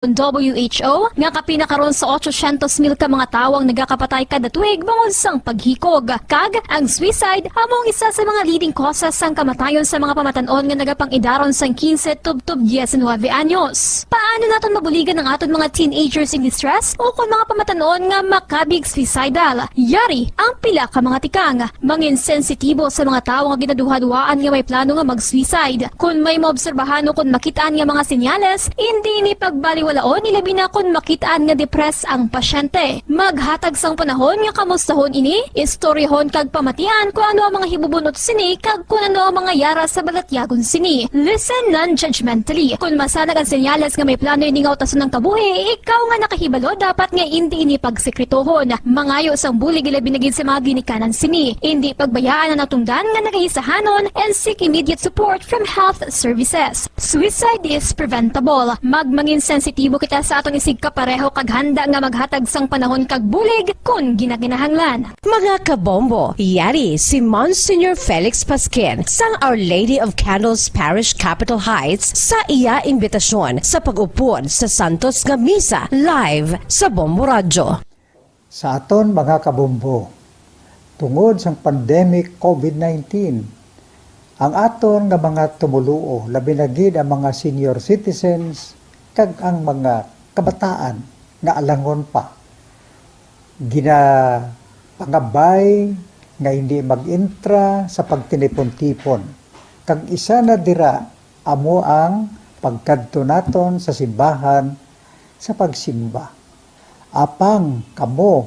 WHO nga kapinakaron sa 800,000 ka mga tawang nagakapatay kada tuig bangod sang paghikog. Kag ang suicide among isa sa mga leading causes sang kamatayon sa mga pamatanon nga nagapang-idaron sang 15 tubtob 19 anyos. Paano naton mabuligan ang aton mga teenagers in distress o kung mga pamatanon nga makabig suicidal? Yari ang pila ka mga tikang mangin sensitibo sa mga tawo nga ginaduha-duhaan nga may plano nga mag-suicide. Kung may maobserbahan o kung makitaan nga mga senyales, hindi ni pagbaliwalaon ilabi na kung makitaan nga depress ang pasyente. Maghatag sang panahon nga kamustahon ini, istoryahon kag pamatian kung ano ang mga hibubunot sini kag kung ano ang mga yara sa balatyagon sini. Listen non-judgmentally. Kung masanag ang senyales nga may plano ini nga utason ng kabuhi, ikaw nga nakahibalo dapat nga hindi ini pagsekretohon. Mangayo sang bulig ilabi na gid sa mga ginikanan sini. Hindi pagbayaan ang natungdan nga nagahisahanon and seek immediate support from health services. Suicide is preventable. Magmangin sensitibo kita sa atong isig kapareho kag handa nga maghatag sang panahon kag bulig kung ginaginahanglan. Mga kabombo, yari si Monsignor Felix Pasquin sang Our Lady of Candles Parish Capitol Heights sa iya imbitasyon sa pag-upod sa Santos nga Misa live sa Bombo Radio. Sa aton mga kabombo, tungod sang pandemic COVID-19, ang aton nga mga tumuluo, labi na gid ang mga senior citizens kag ang mga kabataan nga alangon pa. Pangabay nga hindi mag-intra sa pagtinipon-tipon. Kag isa na dira amo ang pagkadto naton sa simbahan sa pagsimba. Apang kamo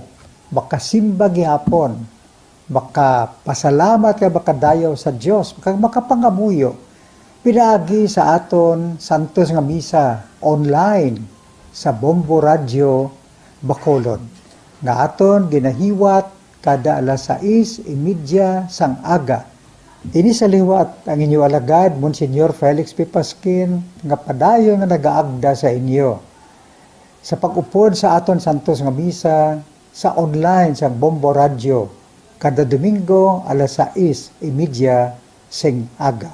makasimba gihapon, makapasalamat ka makadayaw sa Dios, makapangamuyo pinaagi sa aton Santos nga Misa online sa Bombo Radio Bacolod nga aton ginahiwat kada alas 6:30 sang aga. Ini sa liwat ang inyo alagad Monsignor Felix P. Pasquin nga padayon nga nagaagda sa inyo sa pag-upod sa aton Santos nga Misa sa online sa Bombo Radio kada Domingo alas 6:30 sing aga.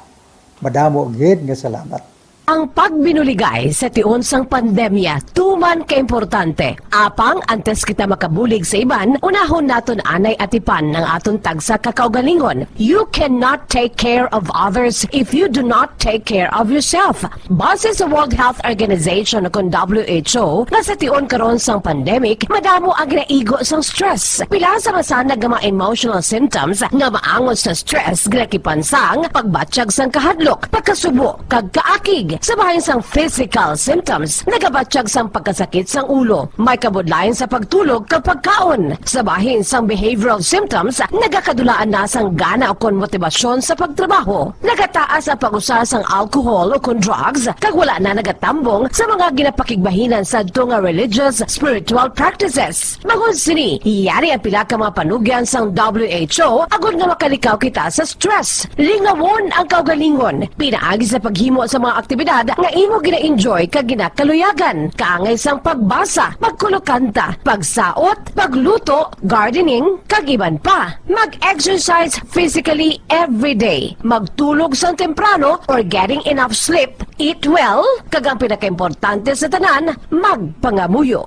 Madamo gid nga salamat. Ang pagbinuligay sa tiun sang pandemya, tuman kaimportante. Apang antes kita makabulig sa iban, unahon naton anay atipan ng aton tagsa kakaugalingon. You cannot take care of others if you do not take care of yourself. Base sa World Health Organization o WHO, nga sa tiun karon sang pandemic, madamo ang naigo sang stress. Pila sa masanag nga mga emotional symptoms nga maangos sa stress, ginakipansang pagbatsyag sang kahadlok, pagkasubo, kag kaakig. Sa bahin sang physical symptoms, nagabatsyag sang pagkasakit sang ulo, may kabudlayan sa pagtulog kapag kaon. Sa bahin sang behavioral symptoms, nagakadulaan na sang gana o kon motibasyon sa pagtrabaho. Nagataas ang pag-usa sang alcohol o kon drugs, kag wala na nagatambong sa mga ginapakigbahinan sa nga religious, spiritual practices. Bangod sini, yari ang pila ka mga panugyan sang WHO agod nga makalikaw kita sa stress. Lingawon ang kaugalingon, pinaagi sa paghimo sa mga aktibidad nga imo gina-enjoy kag ginakaluyagan, kaangay sang pagbasa, pagkulokanta, pagsaot, pagluto, gardening, kag iban pa. Mag-exercise physically every day, magtulog sang temprano or getting enough sleep, eat well, kag ang pinakaimportante sa tanan, magpangamuyo.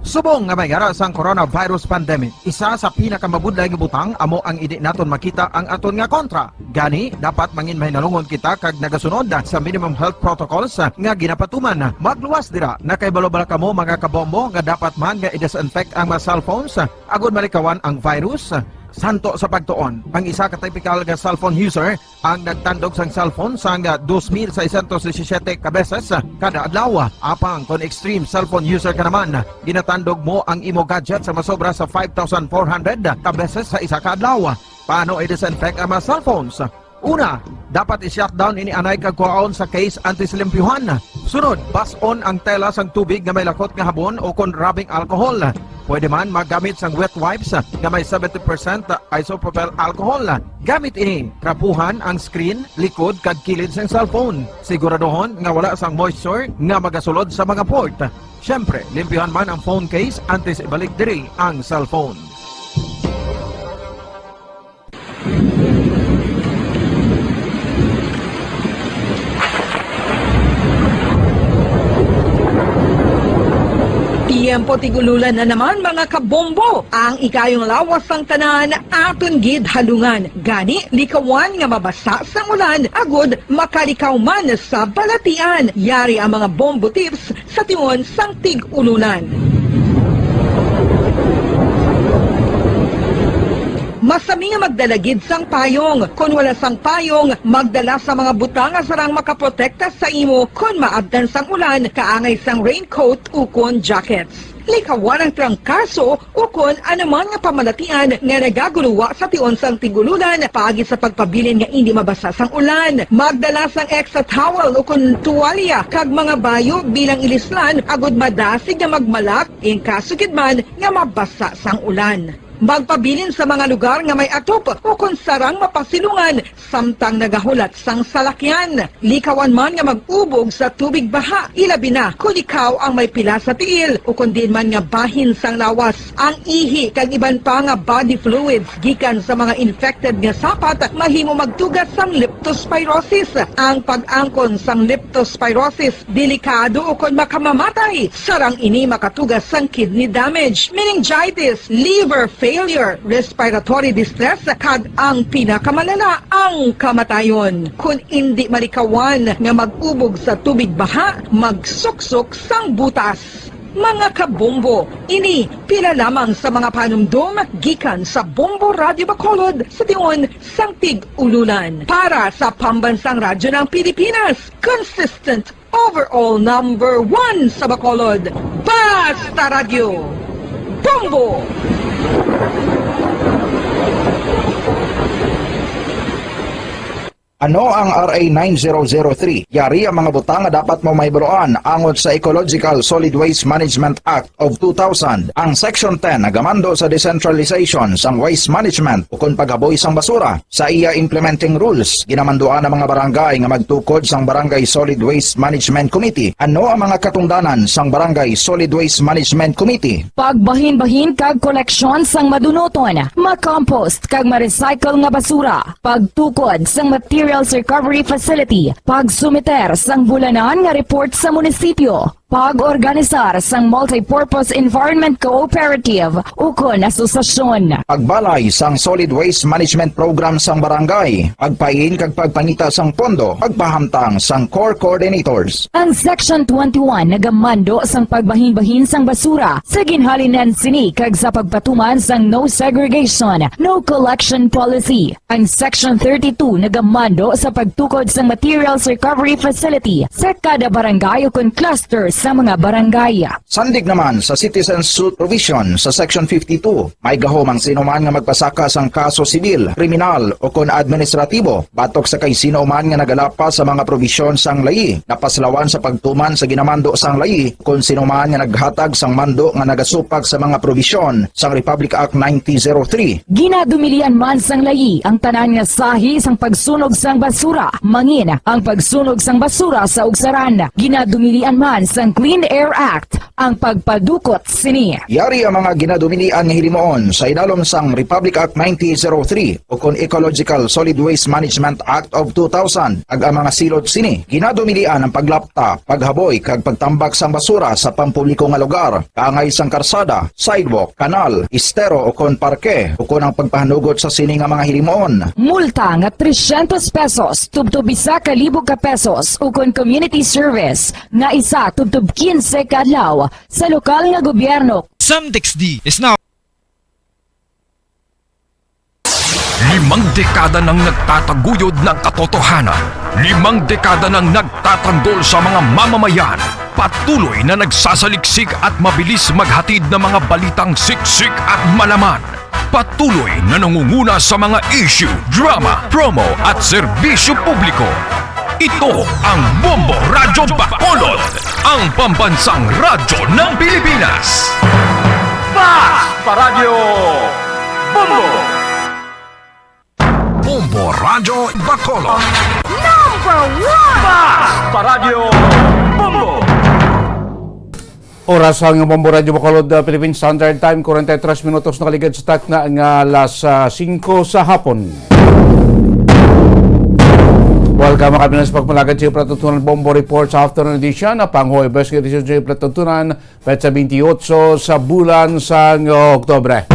Subong nga may gara sang coronavirus pandemic, isa sa pinakamabudlay nga butang amo ang idi naton makita ang aton nga kontra. Gani, dapat mangin mahinalungon kita kag nagasunod sa minimum health protocols nga ginapatuman. Magluwas dira na kay balobala kamo mga kabombo nga dapat man nga i-disinfect ang mga cellphones agud malikawan ang virus. Santo sa pagtuon, ang isa ka typical nga cellphone user ang nagtandog sang cellphone sang 2,617 ka beses kada adlaw. Apang kon extreme cellphone user ka naman, ginatandog mo ang imo gadget sa masobra sa 5,400 ka beses sa isa ka adlaw. Paano i-disinfect ang mga cellphones? Una, dapat i-shutdown ini anay kagkuhaon sa case antisilimpyuhan. Sunod, bas-on ang tela sang tubig nga may lakot nga habon o kon rubbing alcohol. Pwede man magamit sang wet wipes nga may 70% isopropyl alcohol. Gamit ini, trapuhan ang screen, likod kag kilid sang cellphone. Siguraduhon nga wala sang moisture nga magasulod sa mga port. Syempre, limpyuhan man ang phone case antes ibalik diri ang cellphone. Tiempo tigululan na naman mga kabombo. Ang ikayong lawas ng tanan aton gid halungan. Gani likawan nga mabasa sa ulan agud makalikaw man sa balatian. Yari ang mga bombo tips sa tiyon sang tig-ululan. Masami nga magdalagid sang payong. Kung wala sang payong, magdala sa mga butang nga sarang makaprotekta sa imo kung maabdan sang ulan, kaangay sang raincoat ukon jackets. Likawan ang trangkaso ukon anuman nga pamalatian nga nagaguluwa sa tion sang tigululan paagi sa pagpabilin nga hindi mabasa sang ulan. Magdala sang extra towel ukon tuwalya kag mga bayo bilang ilislan agud madasig nga magmalak in kaso gid man nga mabasa sang ulan. Magpabilin sa mga lugar nga may atop o kung sarang mapasilungan samtang nagahulat sang salakyan. Likawan man nga mag-ubog sa tubig baha, ilabi na kung ikaw ang may pila sa tiil o kung din man nga bahin sang lawas. Ang ihi kag iban pa nga body fluids gikan sa mga infected nga sapat mahimo magtugas sang leptospirosis. Ang pag-angkon sang leptospirosis delikado o kung makamamatay. Sarang ini makatugas sang kidney damage, meningitis, liver failure, respiratory distress, kag ang pinakamalala, ang kamatayon. Kung hindi malikawan nga mag-ubog sa tubig baha, magsuksok sang butas. Mga kabombo, ini pila lamang sa mga panumdum gikan sa Bombo Radio Bacolod sa tion sang tig-ululan. Para sa Pambansang Radyo ng Pilipinas, consistent overall number 1 sa Bacolod, Basta Radio, Bombo! Ano ang RA 9003? Yari ang mga butang nga dapat mo mayburoan angod sa Ecological Solid Waste Management Act of 2000. Ang Section 10 nagamando sa decentralization sang waste management ukon paghaboy sang basura. Sa iya implementing rules, ginamanduan ang mga barangay nga magtukod sang Barangay Solid Waste Management Committee. Ano ang mga katungdanan sang Barangay Solid Waste Management Committee? Pagbahin-bahin kag koleksyon sang madunoton, makompost kag ma-recycle nga basura, pagtukod sang materials recovery facility, pagsumiter sang bulanan nga report sa munisipyo, pag-organisar sang multi-purpose environment cooperative ukon asosasyon. Pagbalay sang solid waste management program sang barangay, pagpain kag pagpangita sang pondo, pagpahamtang sang core coordinators. Ang Section 21 nagamando sang pagbahin-bahin sang basura sa ginhalinan sini kag sa pagpatuman sang no segregation, no collection policy. Ang Section 32 nagamando sa pagtukod sang materials recovery facility sa kada barangay ukon cluster sa mga barangay. Sandig naman sa citizen suit provision sa Section 52, may gahom ang sino man nga magpasaka sang kaso sibil, kriminal o kon administratibo, batok sa kay sino man nga nagalapa sa mga provision sang layi, napaslawan sa pagtuman sa ginamando sang layi, kung sino man nga naghatag sang mando nga nagasupag sa mga provision sang Republic Act 9003. Ginadumilian man sang layi ang tanan nga sahi sang pagsunog sang basura, mangin ang pagsunog sang basura sa ugsaran. Ginadumilian man sang Clean Air Act ang pagpadukot sini. Yari ang mga ginadumilian nga hilimoon sa idalom sang Republic Act 9003 o kon Ecological Solid Waste Management Act of 2000 ag ang mga silot sini. Ginadumilian ang paglapta, paghaboy kag pagtambak sang basura sa pampubliko nga lugar, kaangay sang karsada, sidewalk, kanal, estero o kon parke o kon ang pagpahanugot sa sini nga mga hilimoon. Multa nga 300 pesos tubtob 1,000 ka pesos ukon community service nga isa tubtob 15 kadlaw sa lokal nga gobyerno. SamDexD is now 5 dekada nang nagtataguyod ng katotohanan. 5 dekada nang nagtatanggol sa mga mamamayan. Patuloy na nagsasaliksik at mabilis maghatid ng mga balitang siksik at malaman. Patuloy na nangunguna sa mga issue, drama, promo at serbisyo publiko. Ito ang Bombo Radyo Bacolod, ang pambansang radyo ng Pilipinas. Basta Radio Bombo! Bombo Radyo Bacolod. Number 1! Basta Radio Bombo! Oras ang Bombo Radyo Bacolod, Philippine Standard Time, 43 minutos nakaligad sa tak na ang alas 5 sa hapon. Welcome kami sa pagmalagad sa Platutunan Bombo Report sa afternoon edition na pang-Huwebes edisyon sa Platutunan petsa 28 sa bulan sa Oktobre.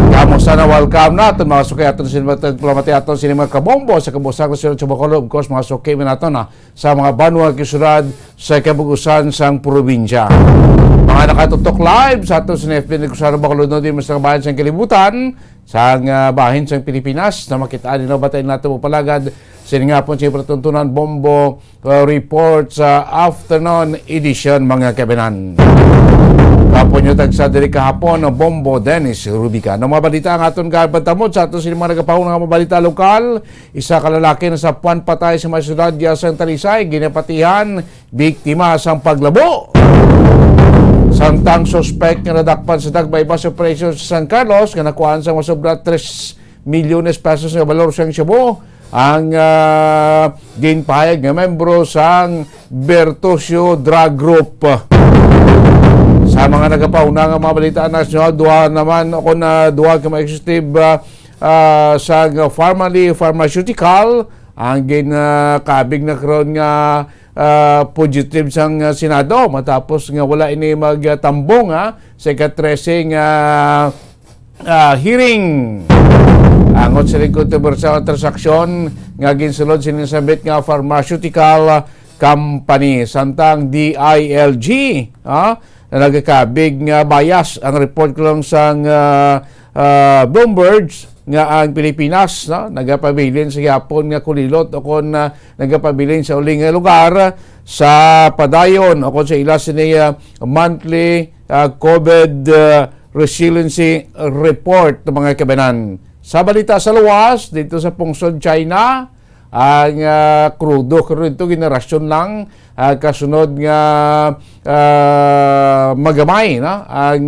Kamusta na welcome natin mga sukay aton sinima tagplamati aton sinima kabombo sa kabusang nasunod sa Bacolod. Of course mga sukay natin sa mga banwa kisurad sa kabugusan sang probinsya. Mga nakatutok live sa aton sa FB Negosyo Bacolod no din mas nakabahan sa kalibutan sa bahin sa Pilipinas na makitaan din batay natin mo palagad siningapon sa Platutunan Bombo Report sa afternoon edition mga kabinan. Kapon nyo tagsa diri kahapon ng Bombo Dennis Rubica. Ng mga balita ang aton kabantamod sa aton sinima nagapahon ng mga balita lokal. Isa kalalaki na sa puwan patay sa mga syudad sa Talisay, ginapatihan, biktima sa paglabo. Samtang suspect nga nadakpan sa Dagbaybas operation sa San Carlos nga nakuhaan sa masobra 3 milyones pesos nga balor sa Cebu ang ginpahayag nga membro sang Bertosio Drug Group. Sa mga nagapauna nga mga balita nasyonal, duha naman ako na duha ka executive sa pharmaceutical ang ginakabig na karon nga positive sang Senado matapos nga wala ini magtambong sa ika-13 hearing. Angot sa kontrobersyal transaksyon nga ginsulod sinisabit nga pharmaceutical company santang DILG na nagakabig nga bias ang report ko lang sang Bloomberg nga ang Pilipinas nagapabilin sa Yapon nga kulilot o kon nagapabilin sa uling nga lugar sa padayon o kon sa ilas ni monthly COVID resiliency report ng mga kabanan. Sa balita sa luwas dito sa Pungsod, China, ang krudo karon ito generasyon lang kasunod nga magamay ang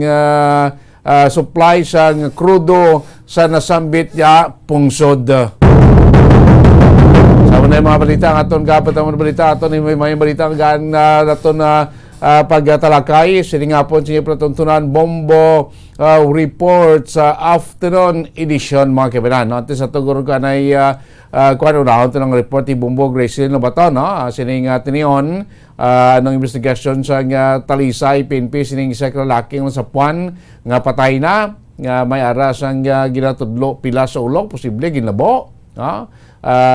supply sa krudo sa nasambit niya Pungsod. Sa mga mga balita ang aton gapat ang balita aton may balita ang aton pagtalakay siningapon sa Platutunan Bombo Report sa afternoon edition mga kabanan. No? Sa tugur ka na kuan unahon ito ng report ni Bombo Gracie no bato sining tinion ng investigation sa Talisay PNP sining isa ka lalaki sa puan nga patay na nga may aras ang ginatudlo pila sa ulo posible ginlabo nga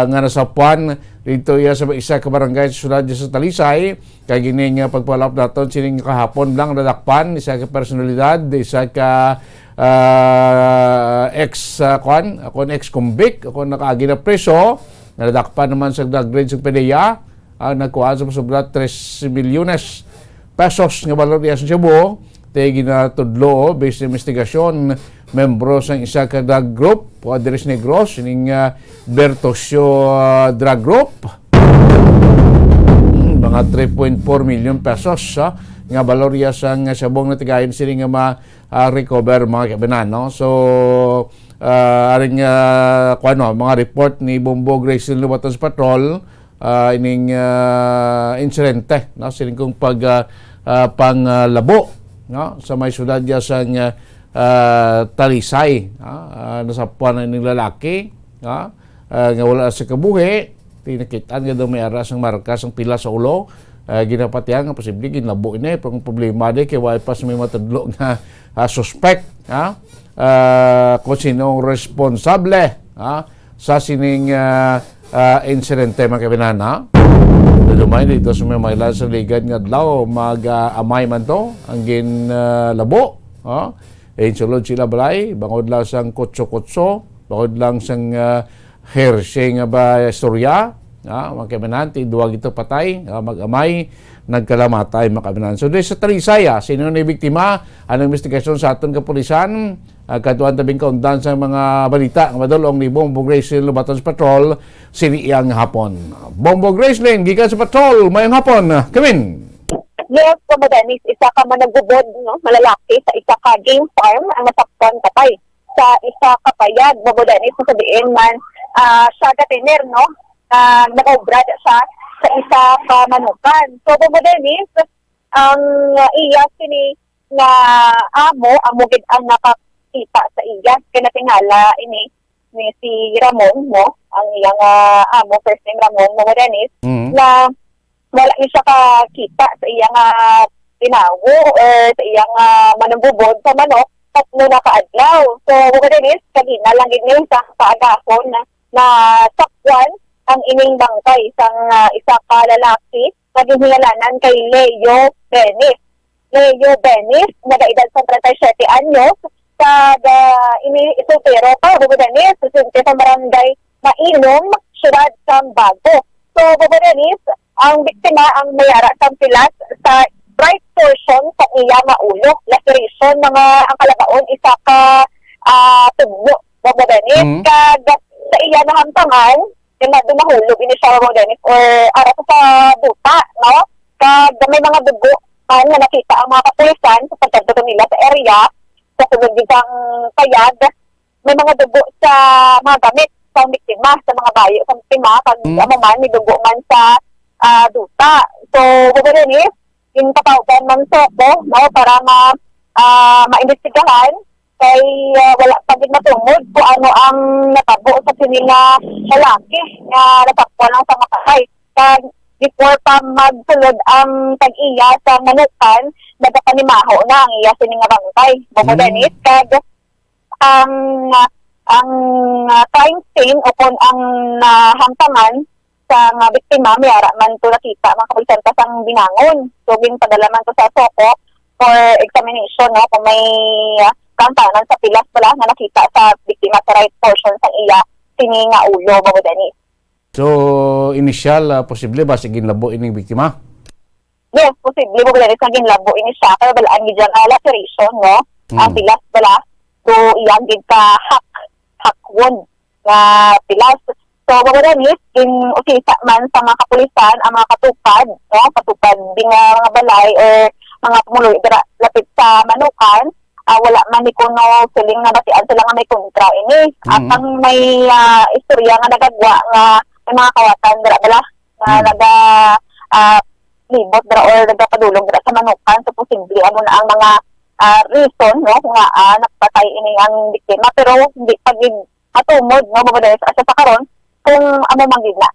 nasa puan dito sa isa ka barangay sa syudad sa Talisay kay gini nga pagpalap daton sining kahapon lang nadakpan isa ka personalidad isa ka ex-convict ako nakaagi na preso nadakpan naman sa drug sa PDEA nagkuha sa sobra 3 milyones pesos nga balor sa Cebu tayo ginatudlo based na investigasyon membro sa isa ka drug group Poderes Negros sining Bertosio Drug Group mga 3.4 milyon pesos nga balor sa sabong na tigayon sining nga ma-recover mga kabanan no? So aring mga report ni Bombo Gracie Lubaton sa Patrol ining insidente no? Sining kong panglabo no? Sa may syudad sa Talisay nasapuan ng lalaki nga wala sa kabuhi tinakitaan nga daw may aras ang markas ang pila sa ulo ginapatihan nga posible ginlabo ini pero ang problema di kay wala pa may matudlo nga suspect kung sinong responsable sa sining insidente mga kabinana. Lumay dito sa may mailan sa ligad nga adlaw mag-amay man to ang ginlabo insulod sila balay bangod lang sang kutso-kutso bangod lang sang Hershey nga ba istorya mga kabananti duwag ito patay mag-amay nagkalamatay mga kabanan. So sa Talisay sino na biktima ang investigasyon sa aton kapulisan katuan tabing kaundan sa mga balita nga madulong ni Bombo Gracie Lubaton sa Patrol siniyang hapon. Bombo Gracie gikan sa Patrol mayong hapon kamin. Yes, Dennis, isa ka managbubod, malalaki sa isa ka game farm ang nasaktan patay. Sa isa ka payag, Dennis, sabihin man, siya gatiner, nakaubra siya sa isa ka manukan. So, Dennis, ang iya sini na amo, ang mugid ang nakakita sa iya, kinatingala ini, ni si Ramon, no? Ang iyang amo, first name Ramon Momodanis, Mm. na wala niya siya kakita sa iyang tinawo or sa iyang manububod sa manok tatlo na kaadlaw. So, Momodanis, kanina lang din sa kaagahon na sakwan ang ining bangkay isang isa ka lalaki na gihingalanan kay Leo Benis. Leo Benis, nag-edad sa 37 anyos, sa ini-isupero pa, Bubudanis, susunti sa barangay Mainom, Siyudad Sambago. So, Bubudanis, ang biktima ang mayara sa pilas sa right portion sa iya maulo. Laceration, mga ang kalabaon, isa ka tugbo, Bubudanis. Kag sa iya nahamtangan, na dumahulog ini siya, Bubudanis, or ara sa buta, no? Kag may mga dugo na nakita ang mga kapulisan sa pagkadto nila sa area sa sunod ditang payag, may mga dugo sa mga gamit sa biktima, sa mga bayo sa biktima, pag man, may dugo man sa duta. So, Bubudanis, yung tatawgan man soko, no, para maimbestigahan, kay wala pa din matungod kung ano ang natabo sa sininga lalaki na natakpan ng sa makakay. Kag before pa magsulod ang tag-iya sa manukan, nagapanimaho na ang iya sininga bangkay. Bubudanis, kag ang crime scene o kung ang nahamtangan sa mga biktima, mayara man to nakita, mga kapulisan sang binangon. So, padala man to sa soko for examination, no, kung may kantanan sa pilas pala na nakita sa biktima sa right portion sa iya sininga ulo, Bubudanis. So, initial, posible ba sige labo ining biktima? Yes, posible Bubudanis na ginlabo ini siya, pero balaan gid laceration, no? Ang pilas pala, so iyang gid ka hack wound na pilas. So, Bubudanis, usisa man sa mga kapulisan, ang mga katupad, no? Katupad ding mga balay or mga tumuloy lapit sa manukan, wala man ni kuno siling na batian sila nga may kontra ini. At ang may istorya nga nagagwa nga may mga kawatan dira bala na libot dira or nagapadulong dira sa manukan. So, posible ano na ang mga reason, no, kung nakapatay ini ang biktima, pero hindi pagig matumod, no, Bubudanis asa sa karon kung ano man gid na.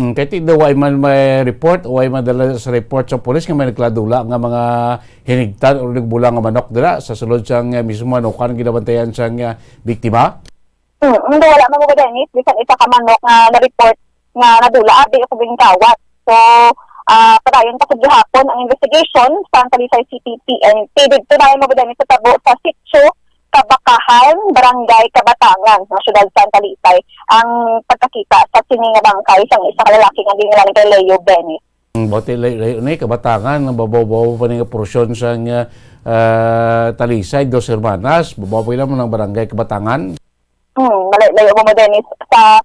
Kahit hindi way man may report o way madala sa report sa polis nga may nagladula nga mga hinigtan o nagbula nga manok dira sa sulod siyang mismo manukan ginabantayan siyang biktima? Hindi, wala man Bubudanis, bisan isa ka manok nga na-report nga nadula abi sa kawat. So, padayon pa sa gihapon ang investigation sa Talisay City PNP. Dito na yung Bubudanis sa tabo sa sitio Kabakahan, Barangay Kabatangan, ng Siyudad San Talisay, ang pagkakita sa sininga bangkay isang isa lalaki nga gingalan kay Leo Benis. Bote layo na Kabatangan, babaw pa nga porosyon sa Talisay, Dos Hermanas, babaw pa naman ng Barangay Kabatangan. Layo Bubudanis sa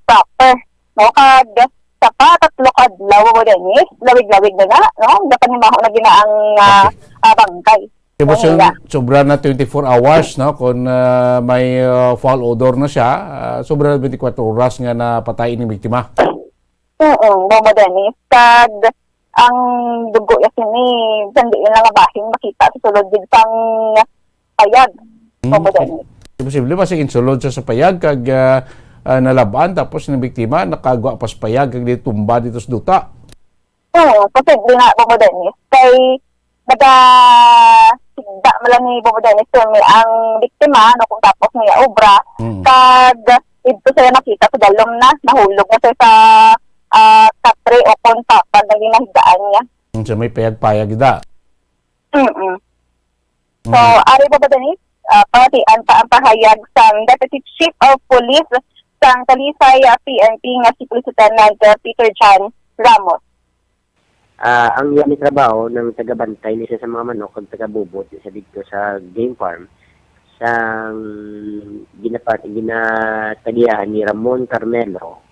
proper. No, kag sa patatlo kadlaw Bubudanis, lawig-lawig na no? Dapat himaho na ginaang bangkay. Diba sobra na 24 hours, no? Kung may foul odor na siya, sobra na 24 oras nga napatay ni biktima. Bubudanis. Kag ang dugo yasin ni sandi yun lang bahing makita sa sulod din sang payag. Bubudanis. Posible ba sige sulod siya sa payag kag nalaban tapos ng biktima nakagwa pas payag kag di tumba dito sa duta? Posible na Bubudanis. Kay sigda mala ni Bubudanis ang biktima no kung tapos niya obra kag ito siya nakita sa dalom na nahulog na siya sa katre o kontapad na ginahidaan niya. So may payag-payag da. So, ari Bubudanis, pangatian pa ang pahayag sa Deputy Chief of Police sa Talisay PNP nga si Police Lieutenant Peter John Ramos. Ang yan trabaho ng tagabantay niya sa mga manok at tagabubot sa dito sa game farm sa ginatagihan ni Ramon Carmelo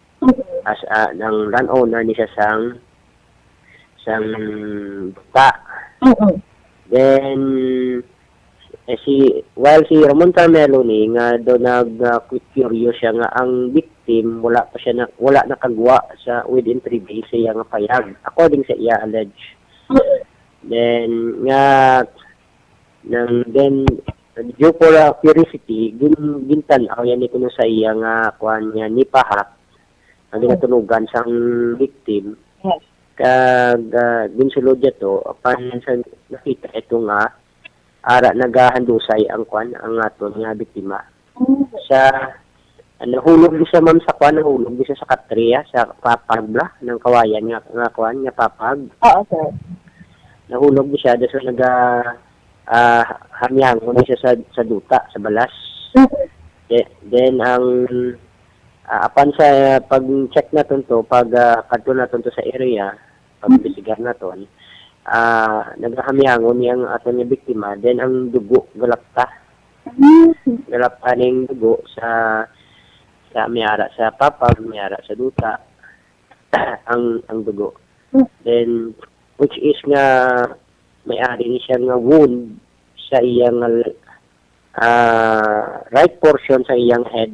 as ng landowner niya sang buta. Then si Ramon Carmelo ni nga do curious siya nga ang victim wala nakagwa sa within 3 days siya nga payag according sa iya allege. Then due for curiosity, gintan-aw yan ito sa iya nga kuan niya ni pahat ang ginatunugan sang victim. Yes. Kag ginsulod niya to apan sa nakita ito nga ara nagahandusay ang kuan ang aton nga biktima. Sa nahulog di siya ma'am sa kuan, nahulog di siya sa katriya, sa papagla ng kawayan nga kuan nga papag. Oo, sir. Nahulog di siya dahil hamyangon siya sa duta, sa balas. Then ang apan sa pag-check naton to, pag kadto naton to sa area, pag-bisigar naton, naghamyangon yang aton nga biktima, then ang dugo galapta. Galapta ning dugo sa mayara sa papag, mayara sa duta, ang dugo. Then which is nga may-ari ni siya nga wound sa iyang right portion sa iyang head.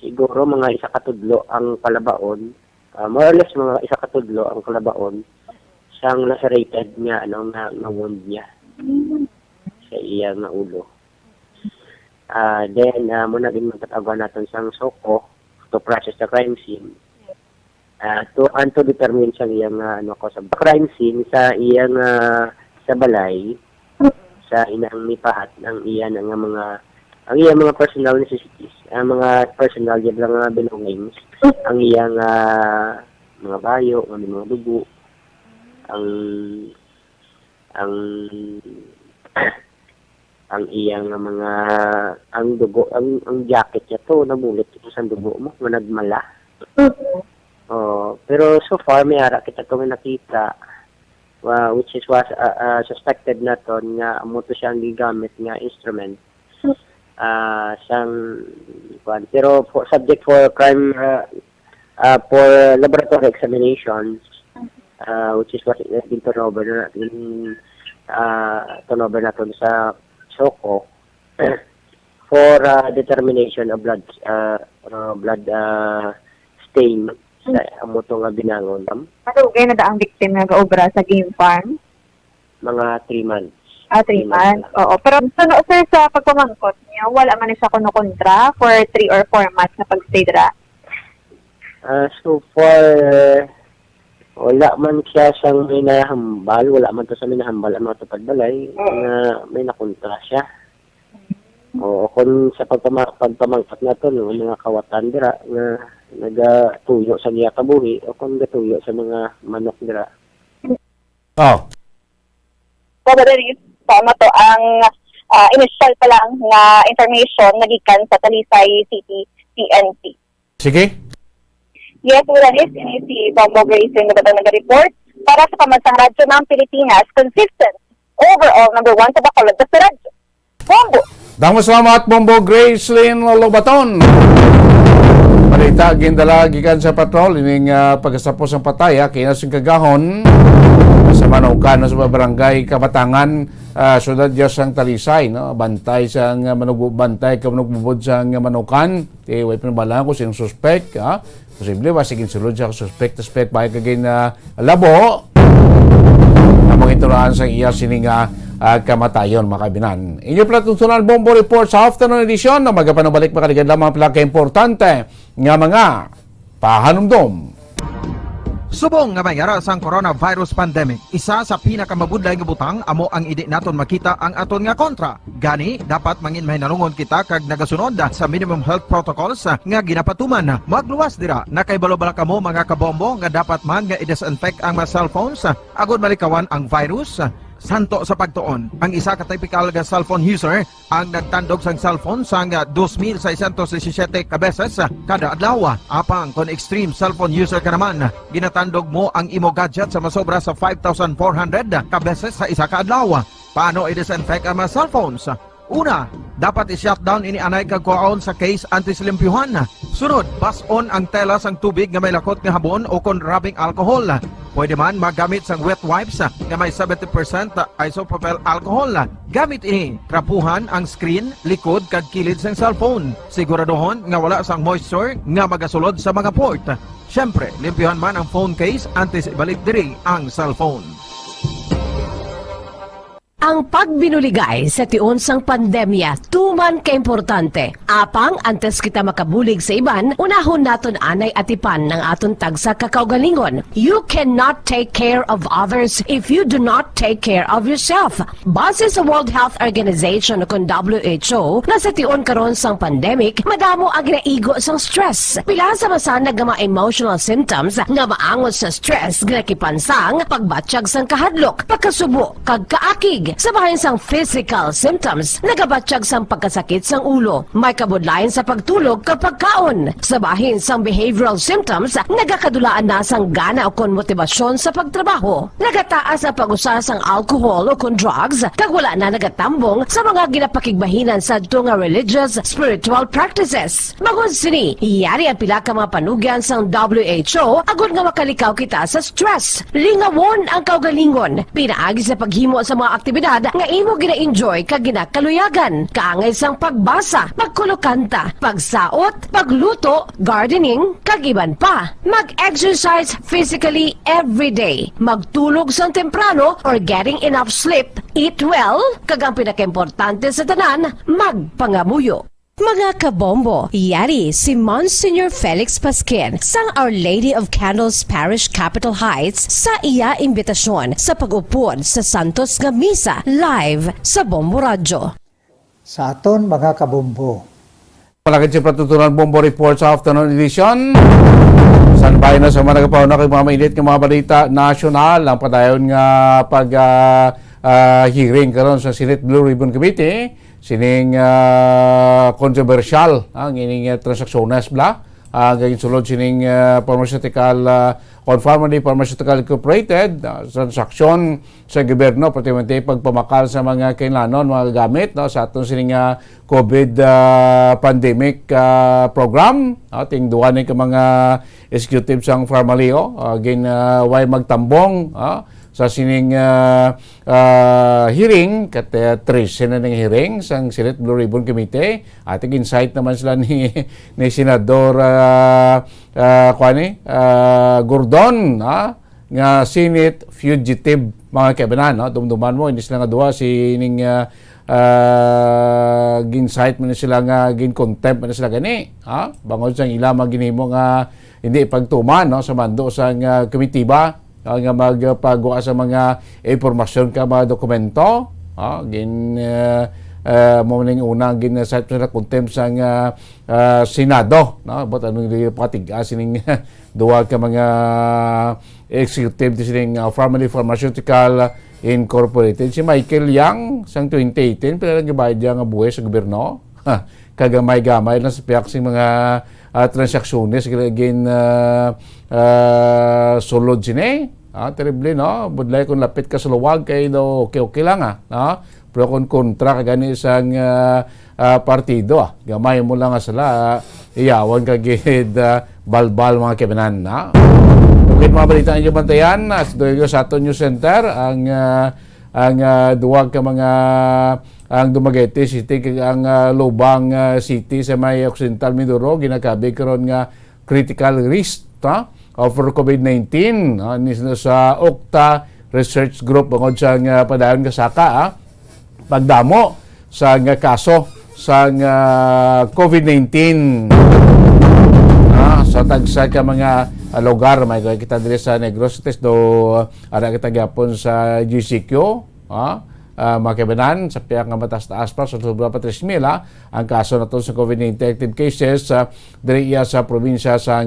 Siguro mga isa katudlo ang kalabaon, more or less mga isa katudlo ang kalabaon sang lacerated nga nga wound niya sa iyang ulo. Then muna din magtataguan natin sang SOCO to process the crime scene. To determine sa iyang sa crime scene sa iyang sa balay sa inang nipahat ng iyan ang iyang mga personal necessities, ang mga personal nga belongings, ang iyang mga bayo, ang mga dugo, ang iyang mga ang dugo, ang jacket niya to namulit ito sa dugo mo, managmala. Pero so far may ara kita itong nakita which is was suspected naton nga amo to siyang gigamit nga instrument pero subject for crime for laboratory examinations which is what in turnover naton sa SOCO for determination of blood stain sa amo to nga binangon. Madugay na daang victim nga gaobra sa game farm? Mga 3 months. 3 months? Oo. Pero sir, sa pagpamangkot niyo, wala man siya kuno kontra for 3 or 4 months na pagstay dira? So far, wala man siya siyang may nahambal, wala man to sa may nahambal ang mga tupad-balay, na may nakontra siya. O kung sa pagpamangkot na to, no, mga kawatan dira, na nagatuyo sa niya kabuhi, o kung nagatuyo sa mga manok dira. Tama to ang initial pa lang na information na gikan sa Talisay City PNP. Sige. Yes, Uranis, ini si Bombo Grayson na nag-report para sa Pamansang Radyo ng Pilipinas, consistent, overall, number 1 sa Bacolod sa radyo. Bombo! Damo salamat, Bombo Gracelyn Lobaton. Balita, gindala gikan sa patrol, ining pagkasapos ang pataya, kinasing kagahon, sa Manukan, sa barangay Kabatangan, syudad Diyos ang Talisay, no? Bantay sa bantay kanugbubod sa Manukan, way pinabalaan ko siyang suspect, posible ba siging sulod siya suspect bahay kagay na labo, among ituraan sa iya sininga kamatayon, makabinan. Inyo pala tuntunan Bombo Report sa afternoon edition na magapanabalik makaligad lamang pala ka-importante nga mga pahanumdom. Subong nga mayara sang coronavirus pandemic, isa sa pinakamabudlay nga butang amo ang idi naton makita ang aton nga kontra. Gani dapat mangin mahinalungon kita kag nagasunod sa minimum health protocols nga ginapatuman. Magluwas dira nakaibalo-bala kamo mga kabombo nga dapat man nga i-disinfect ang mga cellphones agud malikawan ang virus. Santo sa pagtuon, ang isa ka typical nga cellphone user ang nagtandog sang cellphone sang 2,617 ka beses kada adlaw. Apang kon extreme cellphone user ka naman, ginatandog mo ang imo gadget sa masobra sa 5,400 ka beses sa isa ka adlaw. Paano i-disinfect ang mga cellphones? Una, dapat i-shutdown ini anay kagkuhaon sa case antislimpyuhan. Sunod, pason ang tela sang tubig nga may lakot nga habon o kon rubbing alcohol. Pwede man magamit sang wet wipes nga may 70% isopropyl alcohol. Gamit ini, trapuhan ang screen, likod kag kilid sang cellphone. Siguraduhon nga wala sang moisture nga magasulod sa mga port. Syempre, limpyuhan man ang phone case antes ibalik diri ang cellphone. Ang pagbinuligay sa tiun sang pandemya, tuman kaimportante. Apang antes kita makabulig sa iban, unahon naton anay atipan ng aton tagsa kakaugalingon. You cannot take care of others if you do not take care of yourself. Base sa World Health Organization o WHO, na sa tiun karon sang pandemic, madamo ang ginaigo sang stress. Pila sa masanag nga mga emotional symptoms nga maangot sa stress ginakipansang pagbatsyag sang kahadlok, pagkasubo, kag kaakig. Sa bahin sang physical symptoms, nagabatsyag sang pagkasakit sang ulo, may kabudlayan sa pagtulog kapag kaon. Sa bahin sang behavioral symptoms, nagakadulaan na sang gana o kon motibasyon sa pagtrabaho. Nagataas ang pag-usa sang alcohol o kon drugs, kag wala na nagatambong sa mga ginapakigbahinan sa nga religious, spiritual practices. Magod sini, iyari ang pila ka mga panugyan sang WHO agud nga makalikaw kita sa stress. Lingawon ang kaugalingon, pinaagi sa paghimo sa mga aktibidad nga imo gina-enjoy kag ginakaluyagan, kaangay sang pagbasa, pagkulokanta, pagsaot, pagluto, gardening, kag iban pa. Mag-exercise physically every day, magtulog sang temprano or getting enough sleep, eat well, kag ang pinakaimportante sa tanan, magpangamuyo. Mga kabombo, yari si Monsignor Felix Pasquin sang Our Lady of Candles Parish Capitol Heights sa iya imbitasyon sa pag-upod sa Santos nga Misa live sa Bombo Radyo. Sa aton mga kabombo, Malakit si Patutunan Bombo Report sa afternoon edition. San bayan na sa mga nagpauna kay mga mainit ng mga balita nasyonal ang padayon nga hearing karon sa Senate Blue Ribbon Committee sining controversial ang ining transacciones bla gayud sulod sining pharmaceutical on Pharmacy Pharmaceutical Incorporated transaction sa gobyerno pertinente pagpamakal sa mga kailangan mga gamit sa aton sining COVID pandemic program ating duwa ni ka mga executives sang Pharmaleo again way magtambong sa sining hearing kat 13 na ng hearing sang Senate Blue Ribbon Committee ating insight naman sila ni Senador Gordon nga Senate fugitive mga kabanan dumduman mo hindi sila nga duwa sining ginsight man sila nga gin-contempt man sila gani bangod sang ila maginhimo nga hindi pagtuman sa mando sang komitiba nga magpagawa sa mga impormasyon ka mga dokumento mo ning unang ginasight sa contempt sa Senado but anong patigas sining duwa ka mga executive sining Family Pharmaceutical Incorporated si Michael Yang sang 2018 pila lang gibayad nga buhay sa gobyerno kagamay-gamay na sa piyak sing mga transaksyonez again sulod sini terrible no budlay kung lapit ka sa luwag kay do okay lang pero kung kontra ka gani sang partido gamay mo lang sila iyawan ka gid balbal mga kebanan okay mga balita ninyo bantayan sa aton news center ang duwag ka mga ang Dumaguete City ang Lubang City sa may Occidental Mindoro ginakabi karon nga critical risk for COVID-19 sa Okta Research Group bangod sa padayon kasaka pagdamo sa kaso sa COVID-19 sa tagsa ka mga lugar may kita diri sa Negros do ara kita gyapon sa GCQ makibanan sa piyak nga matas-taas pa sa sobra pa 3,000 ang kaso nato sa COVID-19 active cases diri sa probinsya sa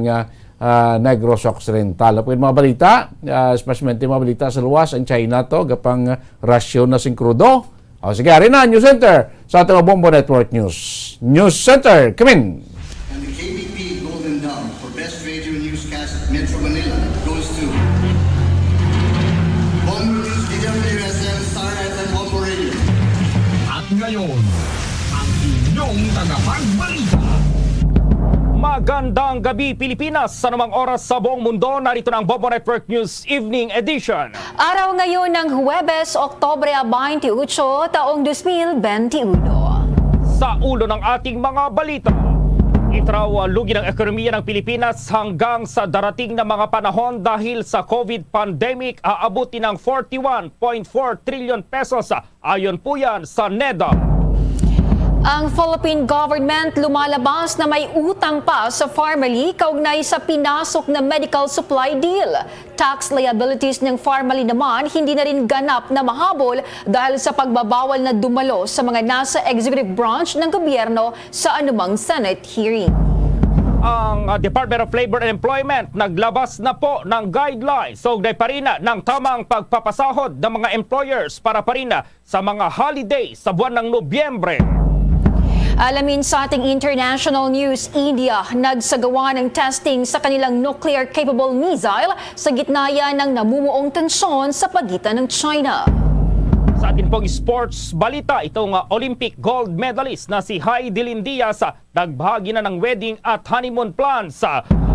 Negros Occidental. Apoy mga balita, especially mga balita sa luwas ang China to gapang rasyon na sing krudo. Sige, rin na News Center sa ating Bombo Network News. News Center, come in. And the KBP Golden Dome for Best Radio Newscast Metro Manila goes to Bombo News, DWSM, Star FM, Bombo Radio. At ngayon, ang inyong tagapagbalita. Magandang gabi Pilipinas sa namang oras sa buong mundo. Narito na ang Bombo Network News Evening Edition. Araw ngayon ng Huwebes, Oktubre 28, taong 2021. Sa ulo ng ating mga balita, Bakit raw lugi ng ekonomiya ng Pilipinas hanggang sa darating na mga panahon dahil sa COVID pandemic aabuti ng 41.4 trillion pesos? Ayon po yan sa NEDA. Ang Philippine government lumalabas na may utang pa sa Pharmally kaugnay sa pinasok na medical supply deal. Tax liabilities ng Pharmally naman hindi na rin ganap na mahabol dahil sa pagbabawal na dumalo sa mga nasa executive branch ng gobyerno sa anumang Senate hearing. Ang Department of Labor and Employment naglabas na po ng guidelines so pa rin ng tamang pagpapasahod ng mga employers para pa rin sa mga holiday sa buwan ng Nobyembre. Alamin sa ating international news, India nagsagawa ng testing sa kanilang nuclear-capable missile sa gitna yan ng namumuong tensyon sa pagitan ng China. Sa atin pong sports balita, itong Olympic gold medalist na si Heidi Lindias nagbahagi na ng wedding at honeymoon plans.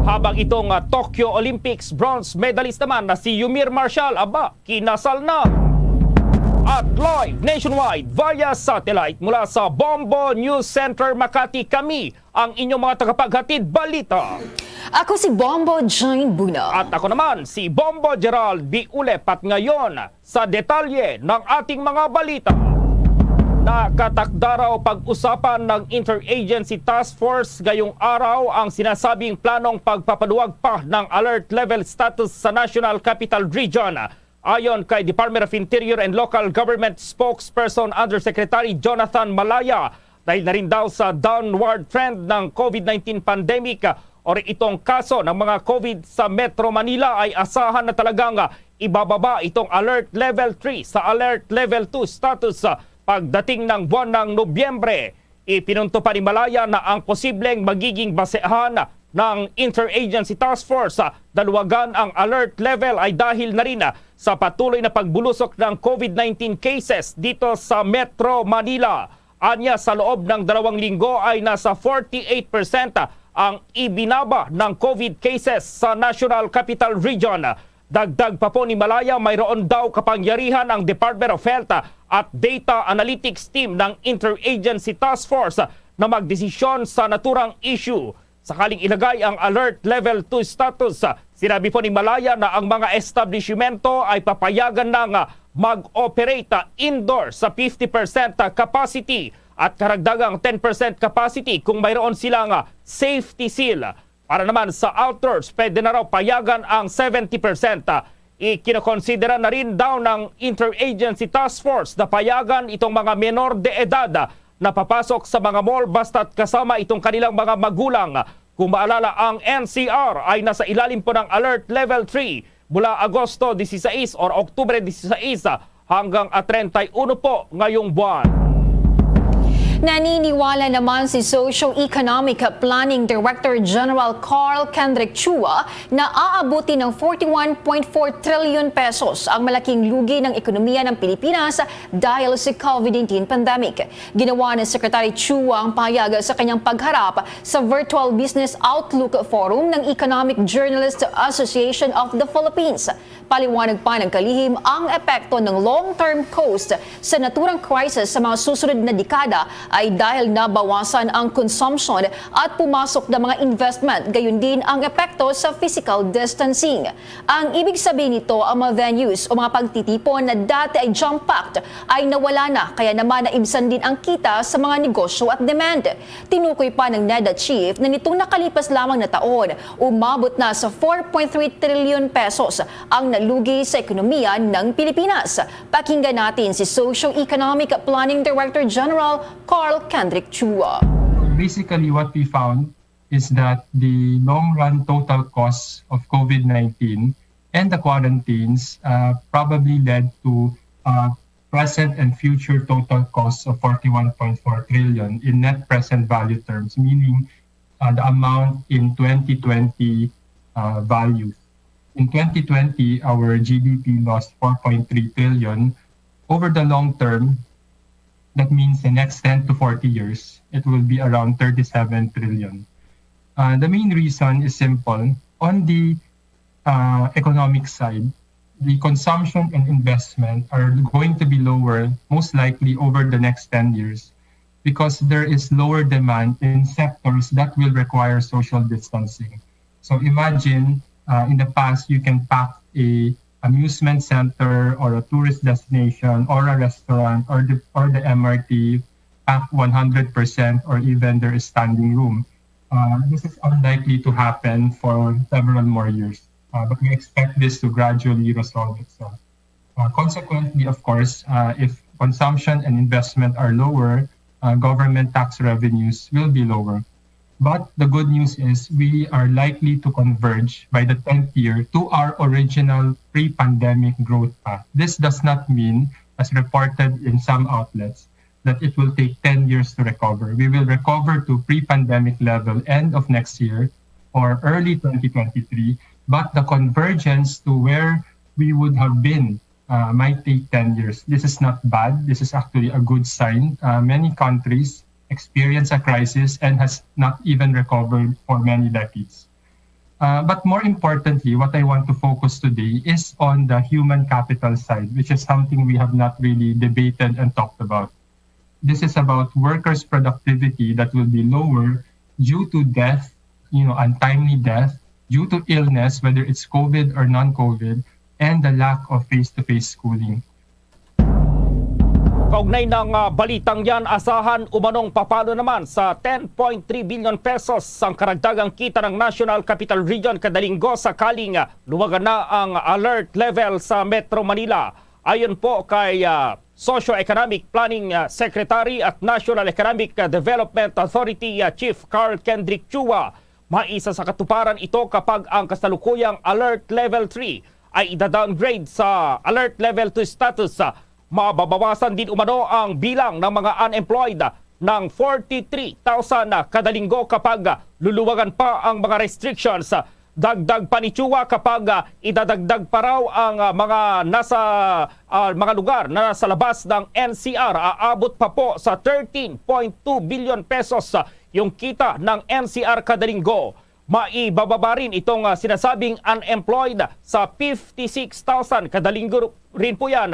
Habang itong Tokyo Olympics bronze medalist naman na si Yumir Marshall, kinasal na. At live nationwide via satellite mula sa Bombo News Center Makati, kami ang inyong mga tagapaghatid balita. Ako si Bombo Jane Buna. At ako naman si Bombo Gerald B. Ulep. At ngayon sa detalye ng ating mga balita. Nakatakda raw pag-usapan ng Interagency Task Force ngayong araw ang sinasabing planong pagpapaluwag pa ng alert level status sa National Capital Region. Ayon kay Department of Interior and Local Government spokesperson Undersecretary Jonathan Malaya, dahil na rin daw sa downward trend ng COVID-19 pandemic o itong kaso ng mga COVID sa Metro Manila ay asahan na talagang ibababa itong Alert Level 3 sa Alert Level 2 status pagdating ng buwan ng Nobyembre. Ipinunto pa ni Malaya na ang posibleng magiging basehan ng Interagency Task Force daluwagan ang alert level ay dahil na rin sa patuloy na pagbulusok ng COVID-19 cases dito sa Metro Manila. Anya, sa loob ng 2 linggo ay nasa 48% ang ibinaba ng COVID cases sa National Capital Region. Dagdag pa po ni Malaya, mayroon daw kapangyarihan ang Department of Health at Data Analytics Team ng Interagency Task Force na magdesisyon sa naturang issue. Sakaling ilagay ang Alert Level 2 status, sinabi po ni Malaya na ang mga establishmento ay papayagan ng mag-operate indoor sa 50% capacity at karagdagang 10% capacity kung mayroon silang safety seal. Para naman sa outdoors, pwede na raw payagan ang 70%. Ikinokonsidera na rin daw ng Interagency Task Force na payagan itong mga menor de edad na papasok sa mga mall basta't kasama itong kanilang mga magulang. Kung maalala, ang NCR ay nasa ilalim po ng Alert Level 3 mula Agosto 16 or Oktubre 16 hanggang 31 po ngayong buwan. Naniniwala naman si Socio-Economic Planning Director General Carl Kendrick Chua na aabuti ng 41.4 trillion pesos ang malaking lugi ng ekonomiya ng Pilipinas dahil sa COVID-19 pandemic. Ginawa ni Secretary Chua ang pahayag sa kanyang pagharap sa Virtual Business Outlook Forum ng Economic Journalists Association of the Philippines. Paliwanag pa ng kalihim ang epekto ng long-term cost sa naturang crisis sa mga susunod na dekada ay dahil nabawasan ang consumption at pumasok na mga investment, gayon din ang epekto sa physical distancing. Ang ibig sabihin nito, ang mga venues o mga pagtitipon na dati ay jam-packed ay nawala na, kaya naman naibsan din ang kita sa mga negosyo at demand. Tinukoy pa ng NEDA Chief na nitong nakalipas lamang na taon, umabot na sa 4.3 trillion pesos ang nalugi sa ekonomiya ng Pilipinas. Pakinggan natin si Socio-Economic Planning Director General Carl Kendrick Chua. Basically, what we found is that the long-run total costs of COVID-19 and the quarantines probably led to present and future total costs of 41.4 trillion in net present value terms, meaning the amount in 2020 value. In 2020, our GDP lost 4.3 trillion. Over the long term, that means the next 10 to 40 years, it will be around 37 trillion. The main reason is simple. On the economic side, the consumption and investment are going to be lower, most likely over the next 10 years. because there is lower demand in sectors that will require social distancing. So imagine in the past you can pack a amusement center or a tourist destination or a restaurant or the MRT pack 100% or even there is standing room. This is unlikely to happen for several more years, but we expect this to gradually resolve itself. Consequently, of course, if consumption and investment are lower, government tax revenues will be lower. But the good news is we are likely to converge by the 10th year to our original pre-pandemic growth path. This does not mean, as reported in some outlets, that it will take 10 years to recover. We will recover to pre-pandemic level end of next year or early 2023, but the convergence to where we would have been might take 10 years. This is not bad. This is actually a good sign. Many countries experience a crisis and has not even recovered for many decades. But more importantly, what I want to focus today is on the human capital side, which is something we have not really debated and talked about. This is about workers' productivity that will be lower due to death, untimely death, due to illness, whether it's COVID or non-COVID, and the lack of face-to-face schooling. Kaugnay ng balitang yan, asahan umanong papalo naman sa 10.3 billion pesos ang karagdagang kita ng National Capital Region kada linggo sakaling luwagan na ang alert level sa Metro Manila. Ayon po kay Socio-Economic Planning Secretary at National Economic Development Authority Chief Carl Kendrick Chua, maisa sa katuparan ito kapag ang kasalukuyang alert level 3 ay ida-downgrade sa alert level 2 status. Mababawasan din umano ang bilang ng mga unemployed ng 43,000 kada linggo kapag luluwagan pa ang mga restrictions. Dagdag pa ni Chua kapag idadagdag pa raw ang mga lugar na nasa labas ng NCR, aabot pa po sa 13.2 billion pesos yung kita ng NCR kada linggo. Maibababa rin itong sinasabing unemployed sa 56,000 kada linggo rin po yan.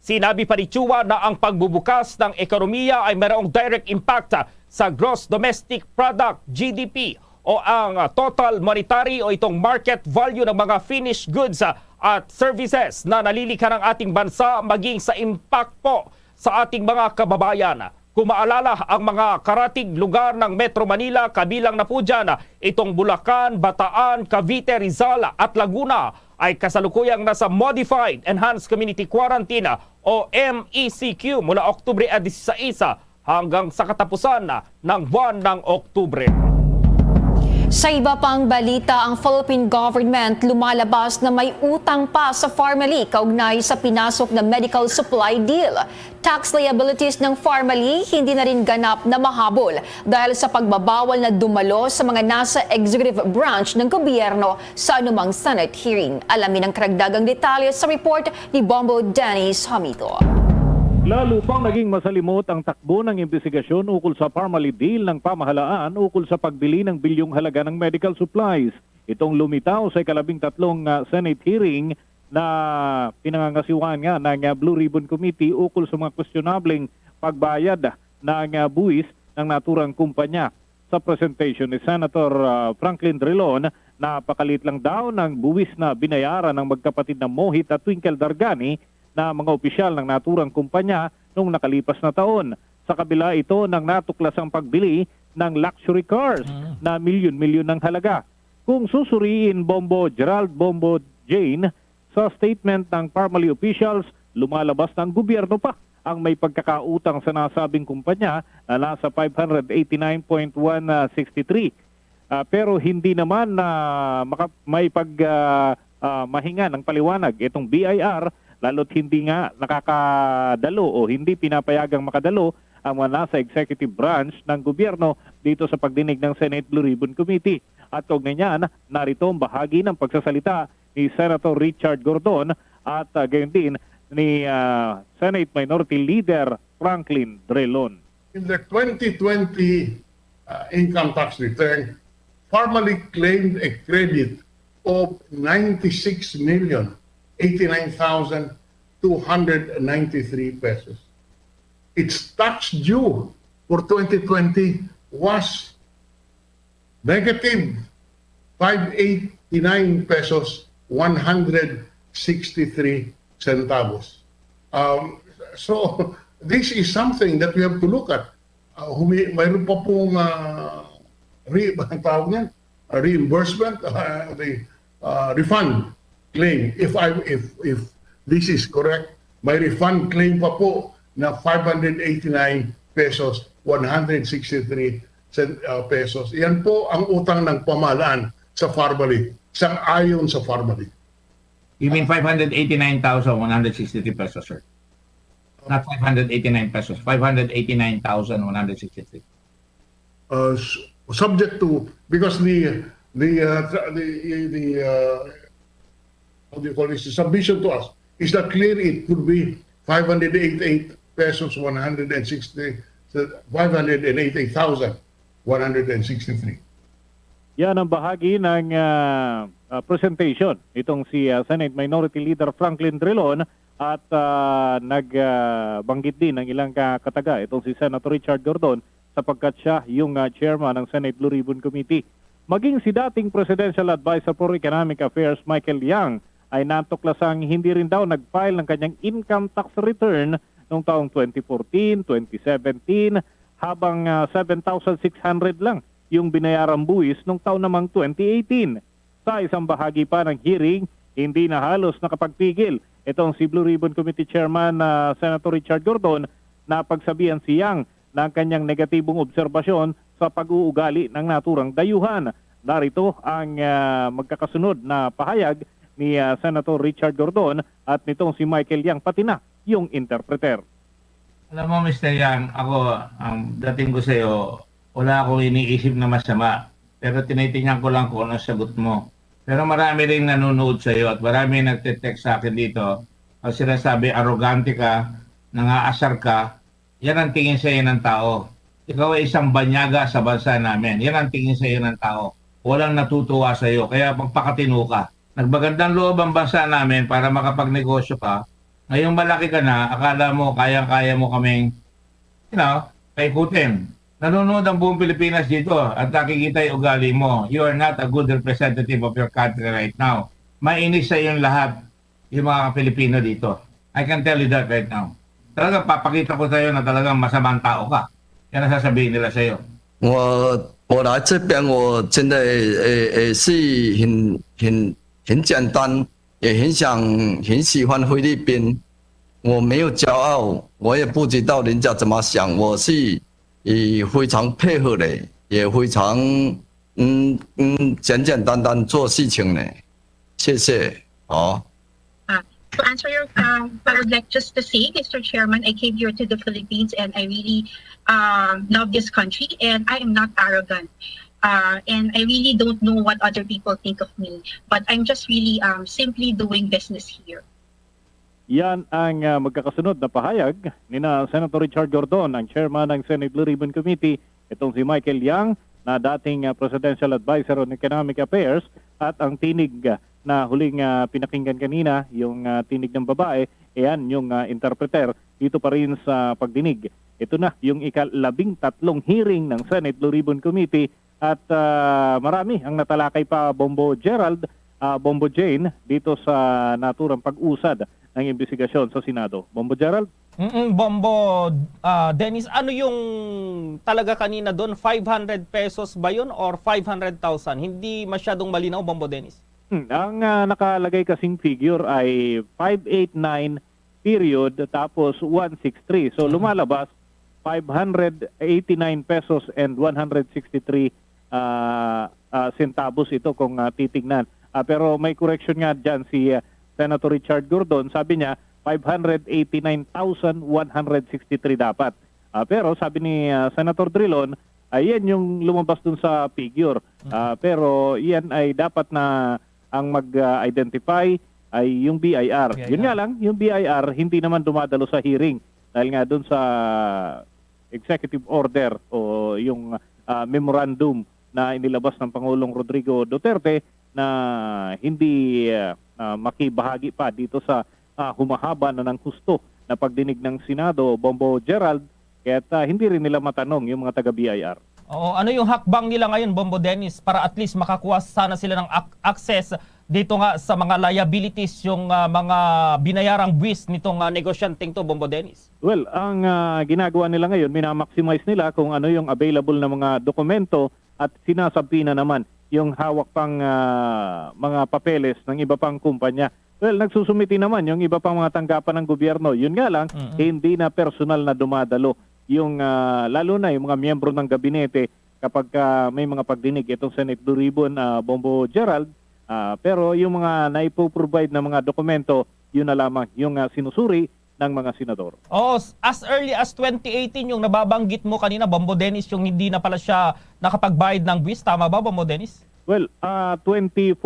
Sinabi pa ni Chua na ang pagbubukas ng ekonomiya ay mayroong direct impact sa gross domestic product, GDP, o ang total monetary o itong market value ng mga finished goods at services na nalilikha ng ating bansa, maging sa impact po sa ating mga kababayan. Kung maalala, ang mga karatig lugar ng Metro Manila, kabilang na po dyan itong Bulacan, Bataan, Cavite, Rizal at Laguna, ay kasalukuyang nasa Modified Enhanced Community Quarantine o MECQ mula Oktubre 16 hanggang sa katapusan ng buwan ng Oktubre. Sa iba pang balita, ang Philippine government lumalabas na may utang pa sa Pharmally kaugnay sa pinasok na medical supply deal. Tax liabilities ng Pharmally hindi na rin ganap na mahabol dahil sa pagbabawal na dumalo sa mga nasa executive branch ng gobyerno sa anumang Senate hearing. Alamin ang karagdagang detalye sa report ni Bombo Dennis Hamito. Lalo pang naging masalimot ang takbo ng investigasyon ukol sa Pharmally deal ng pamahalaan ukol sa pagbili ng bilyong halaga ng medical supplies. Itong lumitaw sa ika-13 Senate hearing na pinangangasiwaan nga ng Blue Ribbon Committee ukol sa mga questionableng pagbayad ng buwis ng naturang kumpanya. Sa presentation ni Senator Franklin Drilon, napakalit lang daw ng buwis na binayaran ng magkapatid na Mohit at Twinkle Dargani na mga opisyal ng naturang kumpanya noong nakalipas na taon. Sa kabila ito ng natuklasang pagbili ng luxury cars na milyon-milyon ng halaga. Kung susuriin Gerald Bombo Jane, sa statement ng Pharmally officials, lumalabas ng gobyerno pa ang may pagkakautang sa nasabing kumpanya na nasa 589.163. Pero hindi naman may mahinga ng paliwanag itong BIR, lalo't hindi nga nakakadalo o hindi pinapayagang makadalo ang mga nasa executive branch ng gobyerno dito sa pagdinig ng Senate Blue Ribbon Committee. At kaugnay niyan, narito ang bahagi ng pagsasalita ni Senator Richard Gordon at gayon din ni Senate Minority Leader Franklin Drilon. In the 2020 income tax return, Pharmally claimed a credit of 96,089,293 pesos. Its tax due for 2020 was negative 589 pesos 163 centavos. So this is something that we have to look at. Mayroon pa pong reimbursement, the refund claim. If this is correct, may refund claim pa po na 589 pesos 163 pesos. Yan po ang utang ng pamahalaan sa Pharmally, sang-ayon sa Pharmally. You mean 589,163 pesos, sir? Not 589 pesos, 589,163. Subject to, because the how do you call this, the submission to us is that clear it could be 588 pesos 588,163. Yan ang bahagi ng presentation itong si Senate Minority Leader Franklin Drilon at nagbanggit din ng ilang kataga itong si Senator Richard Gordon sapagkat siya yung chairman ng Senate Blue Ribbon Committee. Maging si dating Presidential Advisor for Economic Affairs Michael Yang ay natuklasang hindi rin daw nag-file ng kanyang income tax return noong taong 2014, 2017 habang 7,600 lang yung binayarang buwis nung taon namang 2018. Sa isang bahagi pa ng hearing, hindi na halos nakapagpigil itong si Blue Ribbon Committee Chairman Senator Richard Gordon na pagsabihan si Yang ng kanyang negatibong obserbasyon sa pag-uugali ng naturang dayuhan. Narito ang magkakasunod na pahayag ni Senator Richard Gordon at nitong si Michael Yang pati na yung interpreter. Alam mo, Mr. Yang, ako, ang dating ko sa iyo, wala akong iniisip na masama. Pero tinitingnan ko lang kung ano sagot mo. Pero marami rin nanonood sa iyo at marami nagte-text sa akin dito. Ang sinasabi, arrogante ka, nangaasar ka, yan ang tingin sa iyo ng tao. Ikaw ay isang banyaga sa bansa namin. Yan ang tingin sa iyo ng tao. Walang natutuwa sa iyo, kaya magpakatino ka. Nagbagandang loob ang bansa namin para makapagnegosyo ka. Ngayong malaki ka na, akala mo, kayang-kaya mo kaming, paikutin. Nanonood ang buong Pilipinas dito at nakikita yung ugali mo. You are not a good representative of your country right now. Mainis sa yung lahat, yung mga Pilipino dito. I can tell you that right now. Talagang papakita ko sa iyo na talagang masamang tao ka. Yan ang sasabihin nila sa iyo. 我来这边，我真的是很简单，也很喜欢菲律宾。我没有骄傲，我也不知道人家怎么想，我是非常配合的，也非常简简单单做事情的。谢谢，好。To answer your, I would like just to say, Mr. Chairman, I came here to the Philippines and I really love this country and I am not arrogant. And I really don't know what other people think of me. But I'm just really simply doing business here. Yan ang magkakasunod na pahayag ni na Senator Richard Gordon, ang chairman ng Senate Blue Ribbon Committee, itong si Michael Yang na dating Presidential Advisor on Economic Affairs at ang tinig na huling pinakinggan kanina, yung tinig ng babae, ayan yung interpreter dito pa rin sa pagdinig. Ito na yung ika-13 hearing ng Senate Blue Ribbon Committee at marami ang natalakay pa Bombo Gerald, Bombo Jane dito sa naturang pag-usad ng investigasyon sa Senado. Bombo Gerald? Bombo, Dennis, ano yung talaga kanina doon? 500 pesos ba yun or 500,000? Hindi masyadong malinaw, Bombo Dennis. Ang nakalagay kasing figure ay 589 period tapos 163. So lumalabas 589 pesos and 163 centavos ito kung titignan. Pero may correction nga dyan si Senator Richard Gordon. Sabi niya 589,163 dapat. Pero sabi ni Senator Drilon, ayan yung lumabas dun sa figure. Pero yan ay dapat na ang mag-identify ay yung BIR. Yun nga lang, yung BIR hindi naman dumadalo sa hearing dahil nga dun sa executive order o yung memorandum na inilabas ng Pangulong Rodrigo Duterte na hindi makibahagi pa dito sa humahaba na ng husto na pagdinig ng Senado. Bombo Gerald, Kaya't hindi rin nila matanong yung mga taga-BIR. Oo, ano yung hakbang nila ngayon, Bombo Dennis, para at least makakuha sana sila ng access dito nga sa mga liabilities, yung mga binayarang buwis nitong negosyanteng to, Bombo Dennis? Well, ang ginagawa nila ngayon, minamaximize nila kung ano yung available na mga dokumento at sinasabi na naman yung hawak pang mga papeles ng iba pang kumpanya. Well, nagsusumiti naman yung iba pang mga tanggapan ng gobyerno. Yun nga lang, hindi na personal na dumadalo yung lalo na yung mga miyembro ng gabinete kapag may mga pagdinig itong Senate Blue Ribbon, Bombo Gerald, pero yung mga naipoprovide na mga dokumento, yun na lamang yung sinusuri ng mga senador. Oo, as early as 2018 yung nababanggit mo kanina, Bombo Dennis, yung hindi na pala siya nakapagbayad ng buwis. Tama ba, Bombo Dennis? Well, 2014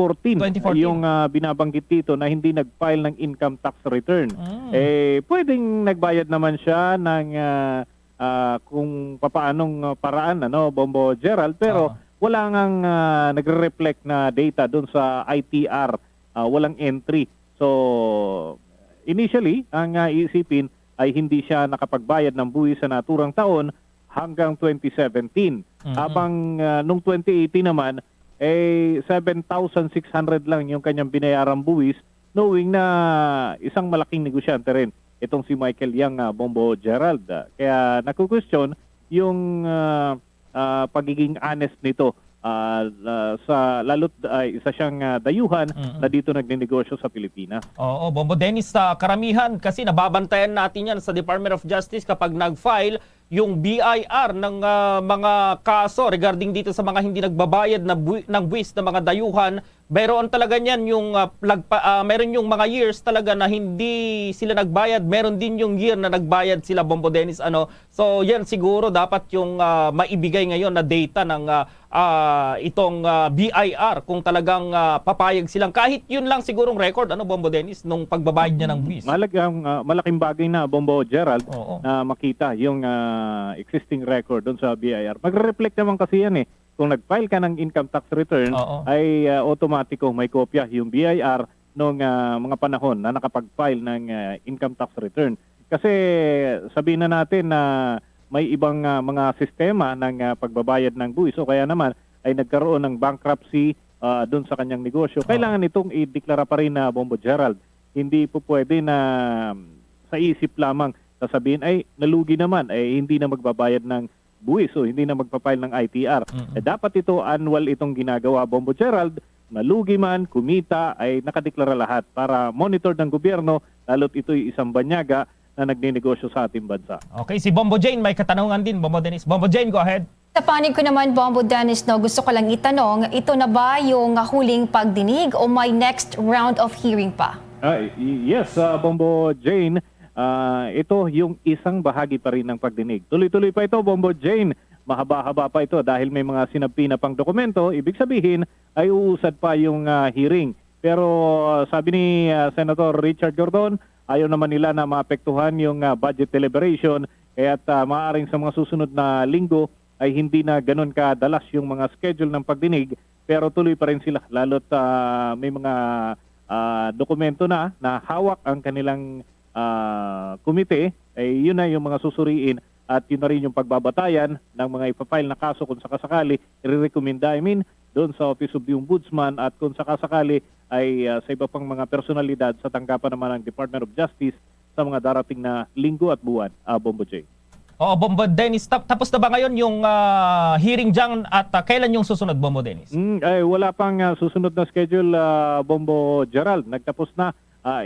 yung binabanggit dito na hindi nag-file ng income tax return. Pwedeng nagbayad naman siya ng kung papaanong paraan, Bombo Gerald, pero wala ngang nagre-reflect na data doon sa ITR, walang entry. So, initially, ang iisipin ay hindi siya nakapagbayad ng buwis sa naturang taon hanggang 2017. Habang nung 2018 naman, 7,600 lang yung kanyang binayarang buwis, knowing na isang malaking negosyante rin itong si Michael Yang, Bombo Gerald. Kaya naku-question yung pagiging honest nito sa lalo't isa siyang dayuhan na dito nagnenegosyo sa Pilipinas. Oo, Bombo Dennis, karamihan kasi nababantayan natin yan sa Department of Justice kapag nag-file yung BIR ng mga kaso regarding dito sa mga hindi nagbabayad ng buwis ng mga dayuhan. Meron talaga niyan yung meron yung mga years talaga na hindi sila nagbayad, meron din yung year na nagbayad sila, Bombo Dennis. So yan siguro dapat yung maibigay ngayon na data ng itong BIR kung talagang papayag silang kahit yun lang sigurong record, Bombo Dennis, nung pagbabayad niya ng buwis. Malaking bagay na, Bombo Gerald, na makita yung existing record doon sa BIR. Magre-reflect naman kasi yan Kung nag-file ka ng income tax return, ay automatiko may kopya yung BIR noong mga panahon na nakapag-file ng income tax return. Kasi sabihin na natin na may ibang mga sistema ng pagbabayad ng buwis o kaya naman ay nagkaroon ng bankruptcy doon sa kanyang negosyo. Kailangan itong i-deklara pa rin na, Bombo Gerald. Hindi po pwede na sa isip lamang sasabihin ay nalugi naman, hindi na magbabayad ng buwis o hindi na magpapile ng ITR. Dapat ito annual itong ginagawa, Bombo Gerald, malugi man, kumita, ay nakadeklara lahat para monitor ng gobyerno, lalo't ito'y isang banyaga na nagninegosyo sa ating bansa. Okay, si Bombo Jane may katanungan din, Bombo Dennis. Bombo Jane, go ahead. Sa panig ko naman, Bombo Dennis, gusto ko lang itanong, ito na ba yung huling pagdinig o may next round of hearing pa? Yes, Bombo Jane, ito yung isang bahagi pa rin ng pagdinig. Tuloy-tuloy pa ito, Bombo Jane. Mahaba-haba pa ito dahil may mga sinabi na pang dokumento. Ibig sabihin ay uusad pa yung hearing. Pero sabi ni Senator Richard Gordon, ayaw naman nila na maapektuhan yung budget deliberation. Kaya't maaaring sa mga susunod na linggo ay hindi na ganun kadalas yung mga schedule ng pagdinig. Pero tuloy pa rin sila. Lalo't may mga dokumento na hawak ang kanilang komite, yun na yung mga susuriin at yun na rin yung pagbabatayan ng mga ipafile na kaso kung sakasakali i-recommenda doon sa Office of the Ombudsman at kung sakasakali ay sa iba pang mga personalidad sa tanggapan naman ng Department of Justice sa mga darating na linggo at buwan, Bombo J. Bombo Dennis, tapos na ba ngayon yung hearing dyan at kailan yung susunod, Bombo Dennis? Wala pang susunod na schedule, Bombo Gerald. Nagtapos na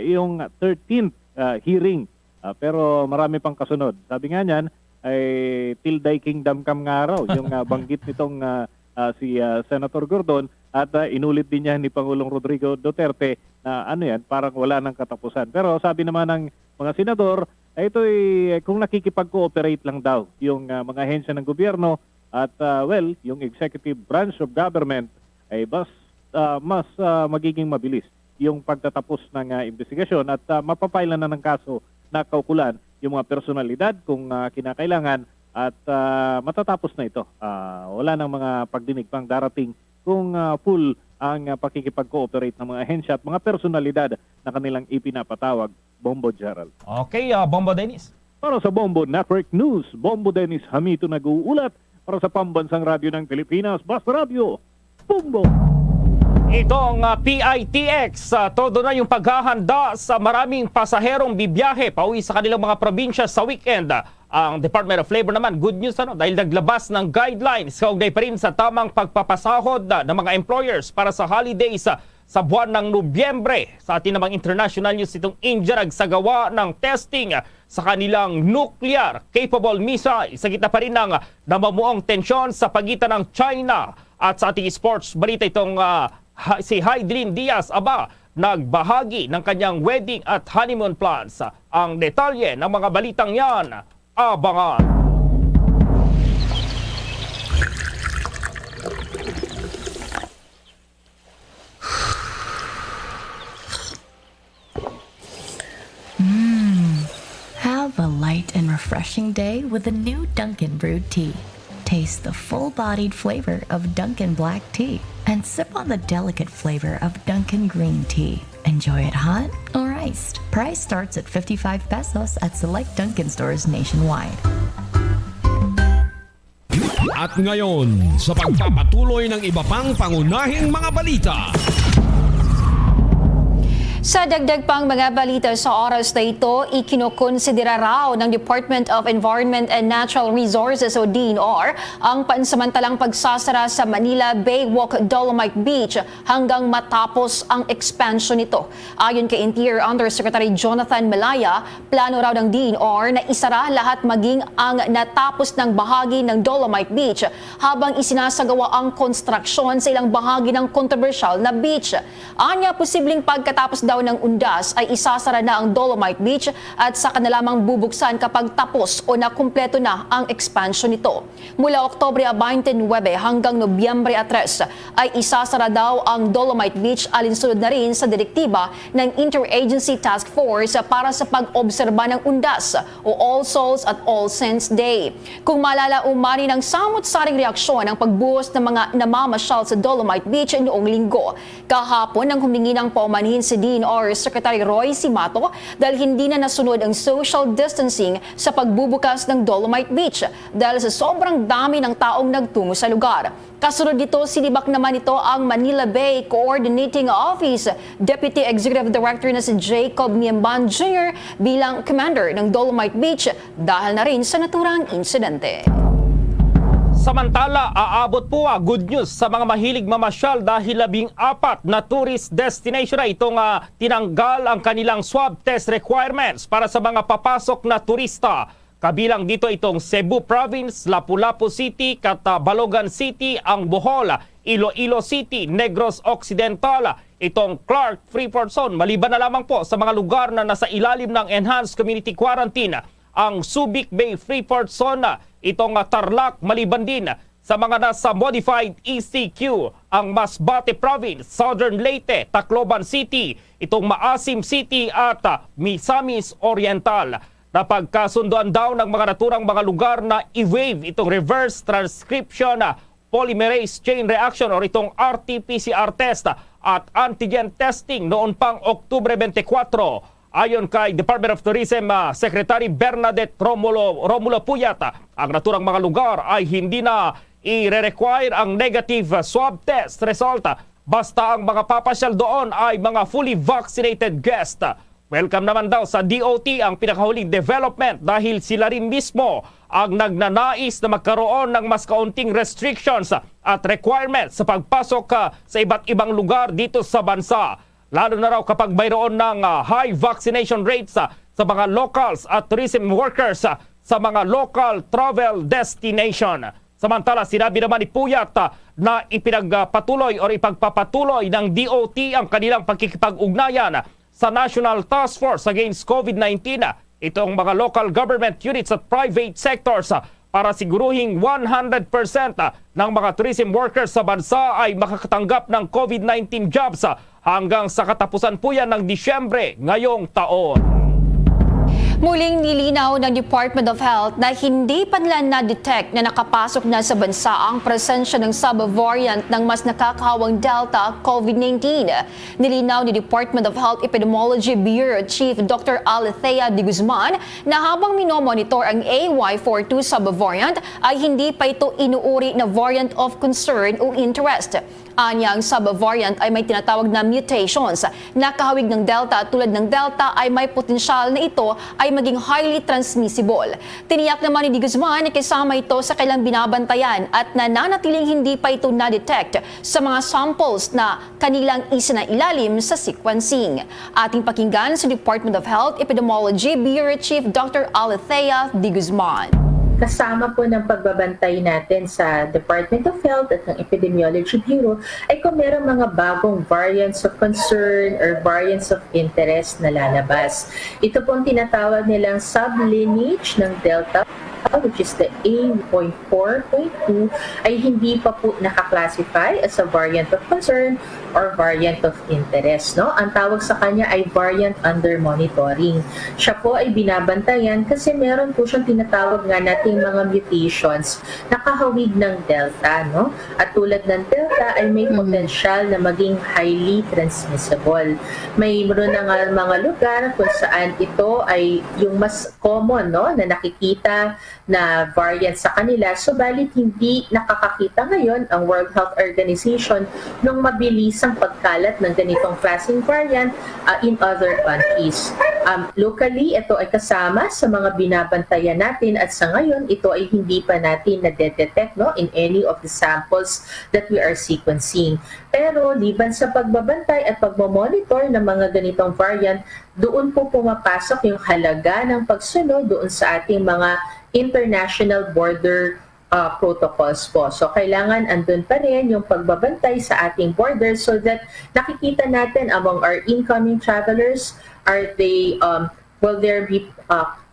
yung 13th hearing. Pero marami pang kasunod. Sabi nga niyan, ay Tilday Kingdom Come nga raw, yung banggit nitong si Senator Gordon at inulit din niya ni Pangulong Rodrigo Duterte na parang wala nang katapusan. Pero sabi naman ng mga senador, ito'y kung nakikipag-cooperate lang daw yung mga ahensya ng gobyerno at yung executive branch of government ay mas magiging mabilis yung pagtatapos ng investigasyon at mapapailan na ng kaso na kaukulan yung mga personalidad kung kinakailangan at matatapos na ito. Wala nang mga pagdinig pang darating kung full ang pakikipag-cooperate ng mga ahensya at mga personalidad na kanilang ipinapatawag, Bombo Gerald. Okay, Bombo Dennis. Para sa Bombo Network News, Bombo Dennis Hamito nag-uulat. Para sa Pambansang Radyo ng Pilipinas, Basta Radio, Bombo! Itong PITX, todo na yung paghahanda sa maraming pasaherong bibiyahe pauwi sa kanilang mga probinsya sa weekend. Ang Department of Labor naman, good news dahil naglabas ng guidelines kaugnay pa rin sa tamang pagpapasahod ng mga employers para sa holidays sa buwan ng Nobyembre. Sa atin namang international news, itong India nagsagawa ng testing sa kanilang nuclear capable missile. Sa gitna pa rin ng namamuong tensyon sa pagitan ng China. At sa ating sports balita, itong si Hydrin Diaz nagbahagi ng kanyang wedding at honeymoon plans. Ang detalye ng mga balitang yan, abangan. Have a light and refreshing day with a new Dunkin' Brewed Tea. Taste the full-bodied flavor of Dunkin' Black Tea and sip on the delicate flavor of Dunkin' Green Tea. Enjoy it hot or iced. Price starts at 55 pesos at select Dunkin' stores nationwide. At ngayon, sa pagpapatuloy ng iba pang pangunahing mga balita. Sa dagdag pang mga balita sa oras na ito, ikinokonsidera raw ng Department of Environment and Natural Resources o DENR ang pansamantalang pagsasara sa Manila Bay Walk Dolomite Beach hanggang matapos ang expansion nito. Ayon kay Interior Undersecretary Jonathan Malaya, plano raw ng DENR na isara lahat maging ang natapos ng bahagi ng Dolomite Beach habang isinasagawa ang konstruksyon sa ilang bahagi ng kontrobersyal na beach. Anya, posibleng pagkatapos daw ng undas ay isasara na ang Dolomite Beach at saka na lamang bubuksan kapag tapos o nakumpleto na ang expansion nito. Mula Oktubre 29 hanggang Nobyembre 3 ay isasara daw ang Dolomite Beach alinsunod na rin sa direktiba ng Interagency Task Force para sa pag-obserba ng undas o All Souls at All Saints Day. Kung malala, umani ng samot-saring reaksyon ang pagbuhos ng mga namamasyal sa Dolomite Beach noong linggo. Kahapon nang humingi ng paumanhin si DENR Secretary Roy Simato dahil hindi na nasunod ang social distancing sa pagbubukas ng Dolomite Beach dahil sa sobrang dami ng taong nagtungo sa lugar. Kasunod dito, sinibak naman ito ang Manila Bay Coordinating Office Deputy Executive Director na si Jacob Miemban Jr. bilang commander ng Dolomite Beach dahil na rin sa naturang insidente. Samantala, aabot po good news sa mga mahilig mamasyal dahil 14 na tourist destination na itong tinanggal ang kanilang swab test requirements para sa mga papasok na turista. Kabilang dito itong Cebu Province, Lapu-Lapu City, Balogan City, ang Bohol, Iloilo City, Negros Occidental, itong Clark Freeport Zone. Maliban na lamang po sa mga lugar na nasa ilalim ng Enhanced Community Quarantine, ang Subic Bay Freeport Zone, itong Tarlac, maliban din sa mga nasa Modified ECQ, ang Masbate Province, Southern Leyte, Tacloban City, itong Maasim City at Misamis Oriental. Napagkasunduan daw ng mga naturang mga lugar na i-waive itong reverse transcription polymerase chain reaction o itong RT-PCR test at antigen testing noon pang Oktubre 24. Ayon kay Department of Tourism Secretary Bernadette Romulo Puyat, ang naturang mga lugar ay hindi na i-require ang negative swab test result basta ang mga papasyal doon ay mga fully vaccinated guest. Welcome naman daw sa DOT ang pinakahuling development dahil sila rin mismo ang nagnanais na magkaroon ng mas kaunting restrictions at requirements sa pagpasok sa iba't ibang lugar dito sa bansa. Lalo na raw kapag mayroon ng high vaccination rates sa mga locals at tourism workers sa mga local travel destination. Samantala, sinabi naman ni Puyat na ipinagpatuloy o ipagpapatuloy ng DOT ang kanilang pagkikipag-ugnayan sa National Task Force Against COVID-19, itong mga local government units at private sectors para siguruhing 100% ng mga tourism workers sa bansa ay makakatanggap ng COVID-19 jobs hanggang sa katapusan po yan ng Disyembre ngayong taon. Muling nilinaw ng Department of Health na hindi pa nila na-detect na nakapasok na sa bansa ang presensya ng sub-variant ng mas nakakahawang Delta COVID-19. Nilinaw ni Department of Health Epidemiology Bureau Chief Dr. Alethea de Guzman na habang minomonitor ang AY42 sub-variant ay hindi pa ito inuuri na variant of concern o interest. Anya, ang sub-variant ay may tinatawag na mutations na kahawig ng Delta at tulad ng Delta ay may potensyal na ito ay maging highly transmissible. Tiniyak naman ni De Guzman na kasama ito sa kailang binabantayan at nananatiling hindi pa ito na-detect sa mga samples na kanilang isinailalim sa sequencing. Ating pakinggan sa Department of Health Epidemiology Bureau Chief Dr. Alethea de Guzman. Kasama po ng pagbabantay natin sa Department of Health at ng Epidemiology Bureau ay kung merong mga bagong variants of concern or variants of interest na lalabas. Ito pong tinatawag nilang sublineage ng Delta, which is the A.4.2, ay hindi pa po nakaklasify as a variant of concern or variant of interest. No? Ang tawag sa kanya ay variant under monitoring. Siya po ay binabantayan kasi meron po siyang tinatawag nga nating mga mutations na kahawig ng Delta. No? At tulad ng Delta ay may potensyal na maging highly transmissible. Mayroon na nga mga lugar kung saan ito ay yung mas common, no? Na nakikita na variant sa kanila, subalit hindi nakakakita ngayon ang World Health Organization ng mabilisang pagkalat ng ganitong klaseng variant in other countries. Locally, ito ay kasama sa mga binabantayan natin at sa ngayon, ito ay hindi pa natin na-detect, no, in any of the samples that we are sequencing. Pero liban sa pagbabantay at pagmamonitor ng mga ganitong variant, doon po pumapasok yung halaga ng pagsunod doon sa ating mga international border protocols po. So, kailangan andun pa rin yung pagbabantay sa ating borders so that nakikita natin among our incoming travelers, are they, will there be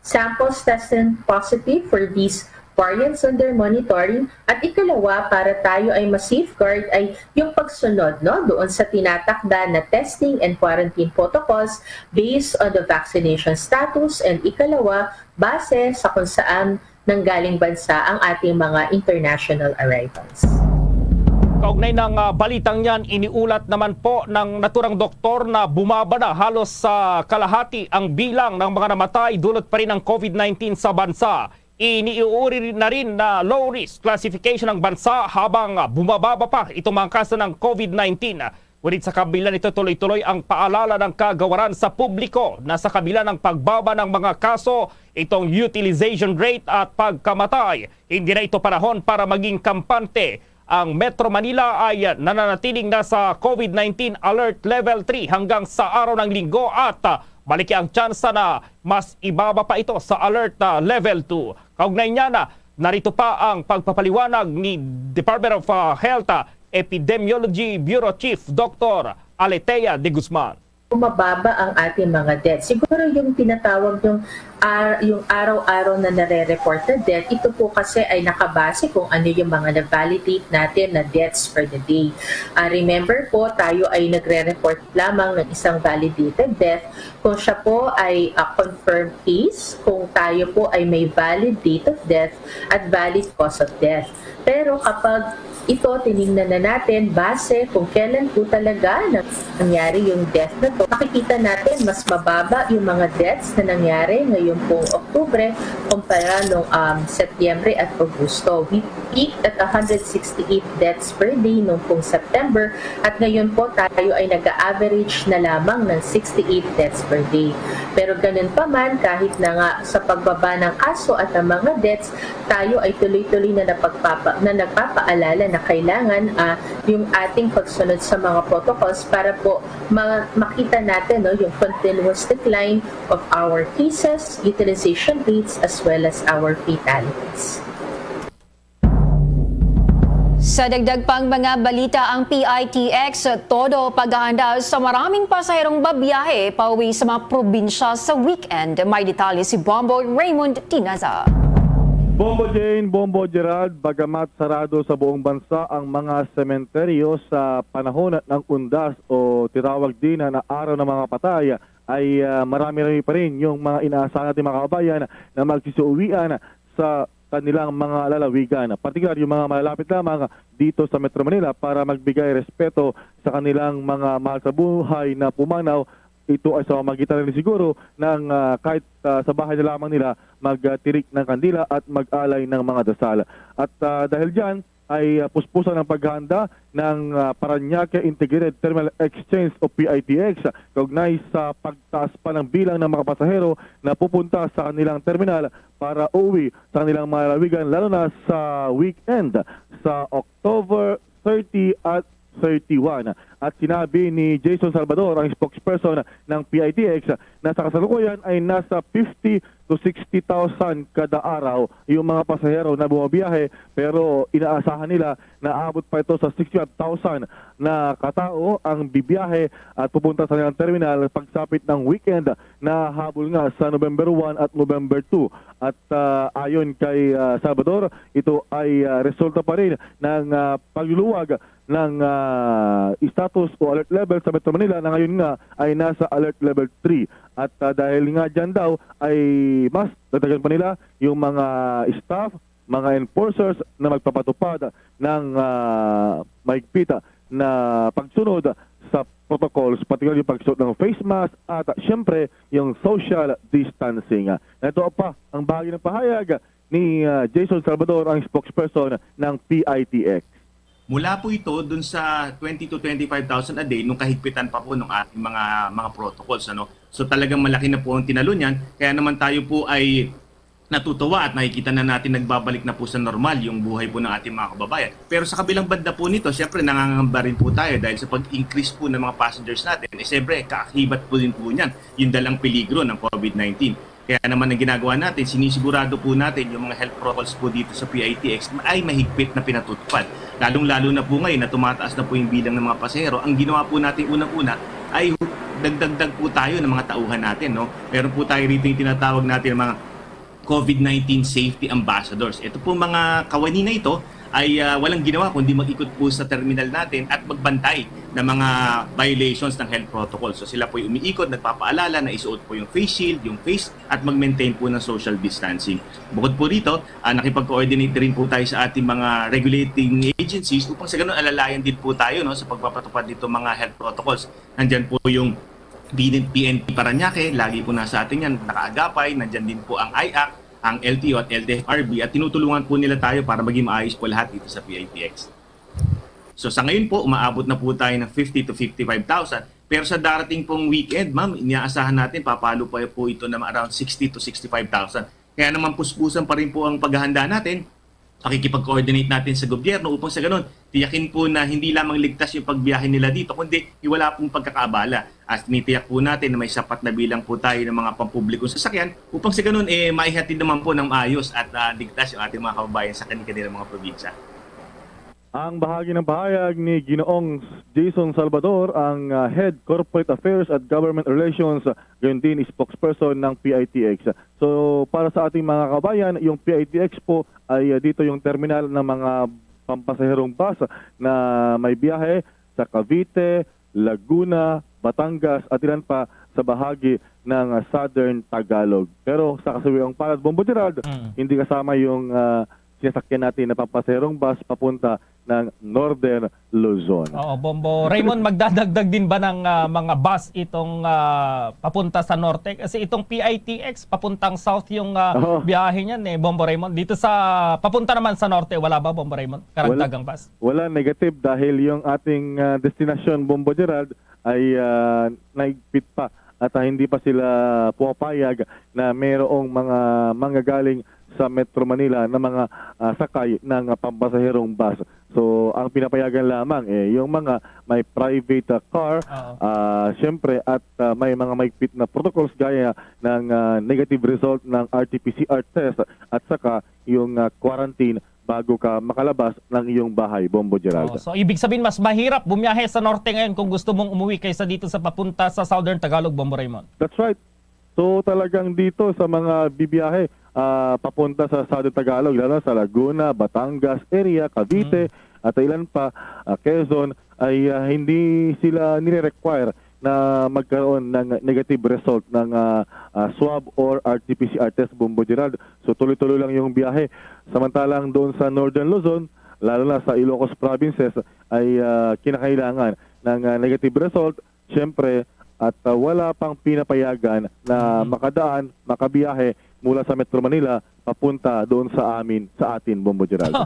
samples tested positive for these variants under monitoring? At ikalawa, para tayo ay ma-safeguard ay yung pagsunod, no, doon sa tinatakda na testing and quarantine protocols based on the vaccination status, and ikalawa, base sa kung saan nanggaling bansa ang ating mga international arrivals. Kaugnay ng balitang yan, iniulat naman po ng naturang doktor na bumaba na halos sa kalahati ang bilang ng mga namatay dulot pa rin ng COVID-19 sa bansa. Iniuuri na rin na low-risk classification ng bansa habang bumababa pa itong mga kaso ng COVID-19. Ngunit sa kabila nito, tuloy-tuloy ang paalala ng kagawaran sa publiko na sa kabila ng pagbaba ng mga kaso, itong utilization rate at pagkamatay, hindi na ito panahon para maging kampante. Ang Metro Manila ay nananatiling nasa COVID-19 Alert Level 3 hanggang sa araw ng Linggo at malaki ang tsansa na mas ibaba pa ito sa Alert Level 2. Kaugnay niya na narito pa ang pagpapaliwanag ni Department of Health Epidemiology Bureau Chief Dr. Alethea de Guzman. Mababa ang ating mga deaths. Siguro yung tinatawag yung araw-araw na nare-report na death, ito po kasi ay nakabase kung ano yung mga na-validate natin na deaths for the day. Remember po, tayo ay nagre-report lamang ng isang validated death kung siya po ay confirmed case, kung tayo po ay may valid date of death at valid cause of death. Pero kapag ito, tinignan na natin base kung kailan po talaga nangyari yung death na to. Makikita natin mas mababa yung mga deaths na nangyari ngayon pong Oktubre kumpara nung Setyembre at Agosto. We peaked at 168 deaths per day nung pong September at ngayon po tayo ay nag-average na lamang ng 68 deaths per day. Pero ganun pa man, kahit na nga sa pagbaba ng kaso at ang mga deaths, tayo ay tuloy-tuloy na nagpapaalala na kailangan yung ating pagsunod sa mga protocols para po makita natin, no, yung continuous decline of our cases, utilization rates, as well as our fatalities. Sa dagdag pang mga balita, ang PITX todo paghahanda sa maraming pasaherong babiyahe pauwi sa mga probinsya sa weekend. May detalye si Bombo Raymond Tinaza. Bombo Jane, Bombo Gerald, bagamat sarado sa buong bansa ang mga sementeryo sa panahon ng undas o tinawag din na araw ng mga patay, ay marami-rami pa rin yung mga inaasahan natin mga kababayan na magsisuuwian sa kanilang mga lalawigan. Partikular yung mga malalapit lamang dito sa Metro Manila para magbigay respeto sa kanilang mga mahal sa buhay na pumanaw. Ito ay sa magitan rin siguro ng kahit sa bahay na lamang nila magtirik ng kandila at mag-alay ng mga dasal. At dahil dyan ay puspusan ng paghahanda ng Parañaque Integrated Terminal Exchange o PITX kaugnay sa pagtaas pa ng bilang ng mga pasahero na pupunta sa kanilang terminal para uwi sa kanilang mga lalawigan lalo na sa weekend sa October 30 at 31. At sinabi ni Jason Salvador, ang spokesperson ng PITX, na sa kasalukuyan ay nasa 50 to 60,000 kada araw yung mga pasahero na bumabiyahe, pero inaasahan nila na aabot pa ito sa 65,000 na katao ang bibiyahe at pupunta sa kanilang terminal pagsapit ng weekend na habol nga sa November 1 at November 2. At ayon kay Salvador, ito ay resulta pa rin ng pagluluwag ng status o alert level sa Metro Manila na ngayon nga ay nasa alert level 3. At dahil nga dyan daw ay mas dagdagan pa nila yung mga staff, mga enforcers na magpapatupad ng mahigpit na pagsunod sa protocols, particularly yung pagsuot ng face mask at syempre yung social distancing. Ito pa ang bahagi ng pahayag ni Jason Salvador, ang spokesperson ng PITX. Mula po ito dun sa 20 to 25,000 a day nung kahigpitan pa po ng ating mga protocols, ano. So talagang malaki na po ang tinalo niyan. Kaya naman tayo po ay natutuwa at nakikita na natin nagbabalik na po sa normal yung buhay po ng ating mga kababayan. Pero sa kabilang banda po nito, siyempre nangangamba rin po tayo dahil sa pag-increase po ng mga passengers natin. Siyempre kaakibat po din po niyan yung dalang peligro ng COVID-19. Kaya naman ang ginagawa natin, sinisigurado po natin yung mga health protocols po dito sa PITX ay mahigpit na pinatutupad. Lalong-lalo na po ngayon na tumataas na po yung bilang ng mga pasahero. Ang ginawa po natin unang-una ay dagdag po tayo ng mga tauhan natin. No? Meron po tayo rito yung tinatawag natin mga COVID-19 Safety Ambassadors. Ito po mga kawani na ito ay walang ginawa kundi mag-ikot po sa terminal natin at magbantay ng mga violations ng health protocol. So sila po yung umiikot, nagpapaalala na isuot po yung face shield, yung face at mag-maintain po ng social distancing. Bukod po rito, nakipag-coordinate rin po tayo sa ating mga regulating agencies upang sa ganun alalayan din po tayo no, sa pagpapatupad dito mga health protocols. Nandyan po yung PNP Parañaque, lagi po nasa atin yan, nakaagapay, nandyan din po ang IAC, ang LTO at LTFRB at tinutulungan po nila tayo para maging maayos po lahat dito sa PITX. So sa ngayon po, umaabot na po tayo ng 50 to 55,000. Pero sa darating pong weekend, ma'am, inaasahan natin, papalo pa po ito na around 60 to 65,000. Kaya naman puspusan pa rin po ang paghahanda natin. Pakikipag-coordinate natin sa gobyerno upang sa ganun, tiyakin po na hindi lamang ligtas yung pagbiyahe nila dito, kundi wala pong pagkakaabala. At tinitiyak po natin na may sapat na bilang po tayo ng mga pampublikong sasakyan upang sa ganun, maihatid naman po ng maayos at ligtas yung ating mga kababayan sa kanilang mga probinsya. Ang bahagi ng pahayag ni Ginoong Jason Salvador, ang Head Corporate Affairs at Government Relations, gayon din spokesperson ng PITX. So para sa ating mga kabayan, yung PITX po ay dito yung terminal ng mga pampasaherong bus na may biyahe sa Cavite, Laguna, Batangas at ilan pa sa bahagi ng Southern Tagalog. Pero sa kasawiang palad, Bombo Gerald, hindi kasama yung sinasakyan natin na pampasaherong bus papunta ng Northern Luzon. Oo, Bombo Raymond, magdadagdag din ba ng mga bus itong papunta sa norte? Kasi itong PITX, papuntang south yung biyahe niyan Bombo Raymond. Dito sa papunta naman sa norte, wala ba, Bombo Raymond? Karagdagang bus? Wala, negative dahil yung ating destination, Bombo Gerald, ay naigpit pa at hindi pa sila pumapayag na mayroong mga manggagaling sa Metro Manila na mga sakay ng pampasaherong bus. So, ang pinapayagan lamang yung mga may private car, syempre, at may mga maigpit na protocols gaya ng negative result ng RT-PCR test at saka yung quarantine bago ka makalabas ng iyong bahay, Bombo Gerald. So, ibig sabihin, mas mahirap bumiyahe sa norte ngayon kung gusto mong umuwi kaysa dito sa papunta sa Southern Tagalog, Bombo Raymond. That's right. So talagang dito sa mga bibiyahe papunta sa Southern Tagalog, lalo sa Laguna, Batangas area, Cavite, at ilan pa, Quezon, ay hindi sila nire-require na magkaroon ng negative result ng swab or RT-PCR test, Bombo Gerald. So tuloy-tuloy lang yung biyahe. Samantalang doon sa Northern Luzon, lalo na sa Ilocos provinces, ay kinakailangan ng negative result, syempre, at wala pang pinapayagan na makadaan, makabiyahe mula sa Metro Manila papunta doon sa atin, Bombo Gerald.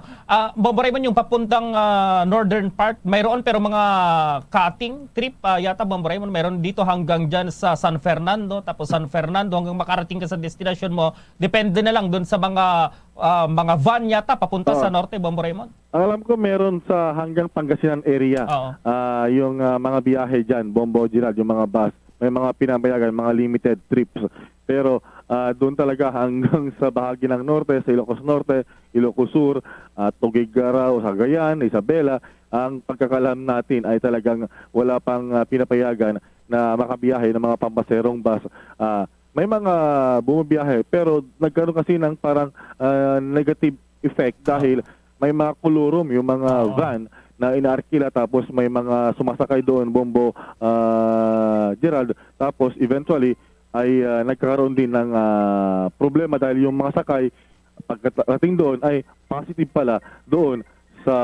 Bombo Raymond, yung papuntang northern part, mayroon pero mga cutting trip yata, Bombo Raymond, mayroon dito hanggang dyan sa San Fernando, tapos San Fernando hanggang makarating ka sa destination mo, depende na lang doon sa mga van yata papunta sa norte, Bombo Raymond. Alam ko meron sa hanggang Pangasinan area, yung mga biyahe dyan, Bombo Gerald, yung mga bus, may mga pinapayagan, mga limited trips. Pero doon talaga hanggang sa bahagi ng norte, sa Ilocos Norte, Ilocos Sur, Tuguegarao, Cagayan, Isabela, ang pagkakalam natin ay talagang wala pang pinapayagan na makabiyahe ng mga pampaserong bus. May mga bumabiyahe pero nagkaroon kasi ng parang negative effect dahil may mga kulurum, yung mga van na inaarkila, tapos may mga sumasakay doon, Bombo Gerald, tapos eventually ay nagkakaroon din ng problema dahil yung mga sakay pagdating doon ay positive pala doon sa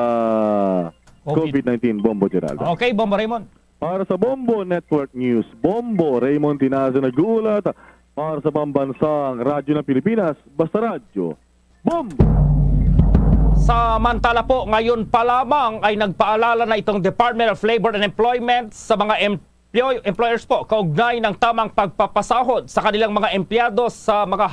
COVID-19, Bombo Gerald. Okay, Bombo Raymond. Para sa Bombo Network News, Bombo Raymond Tinazo nag-uulat para sa pambansang radyo ng Pilipinas, Basta Radyo, Bombo! Samantala po, ngayon pa lamang ay nagpaalala na itong Department of Labor and Employment sa mga employers po kaugnay ng tamang pagpapasahod sa kanilang mga empleyado sa mga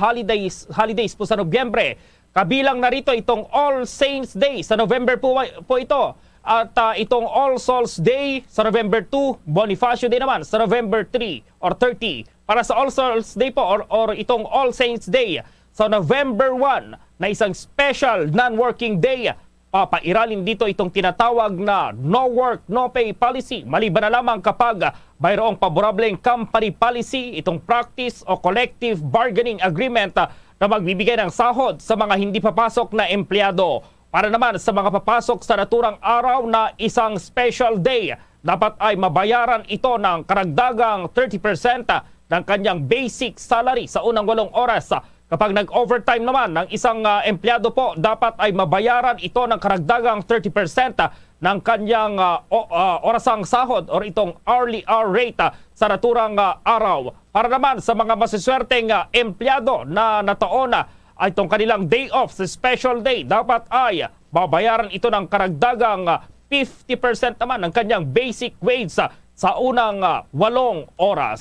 holidays po sa Nobyembre. Kabilang na rito itong All Saints Day sa November po ito. At itong All Souls Day sa November 2, Bonifacio Day naman sa November 3 or 30. Para sa All Souls Day po or itong All Saints Day sa November 1 na isang special non-working day, papairalin dito itong tinatawag na no work, no pay policy. Maliban na lamang kapag mayroong paborableng company policy, itong practice o collective bargaining agreement na magbibigay ng sahod sa mga hindi papasok na empleyado. Para naman sa mga papasok sa naturang araw na isang special day, dapat ay mabayaran ito ng karagdagang 30% ng kanyang basic salary sa unang 8 oras. Kapag nag-overtime naman ng isang empleyado po, dapat ay mabayaran ito ng karagdagang 30% ng kanyang orasang sahod or itong hourly hour rate sa naturang araw. Para naman sa mga masiswerteng empleyado na nataon ay itong kanilang day off sa special day, dapat ay babayaran ito ng karagdagang 50% naman ng kanyang basic wage sa unang 8 oras.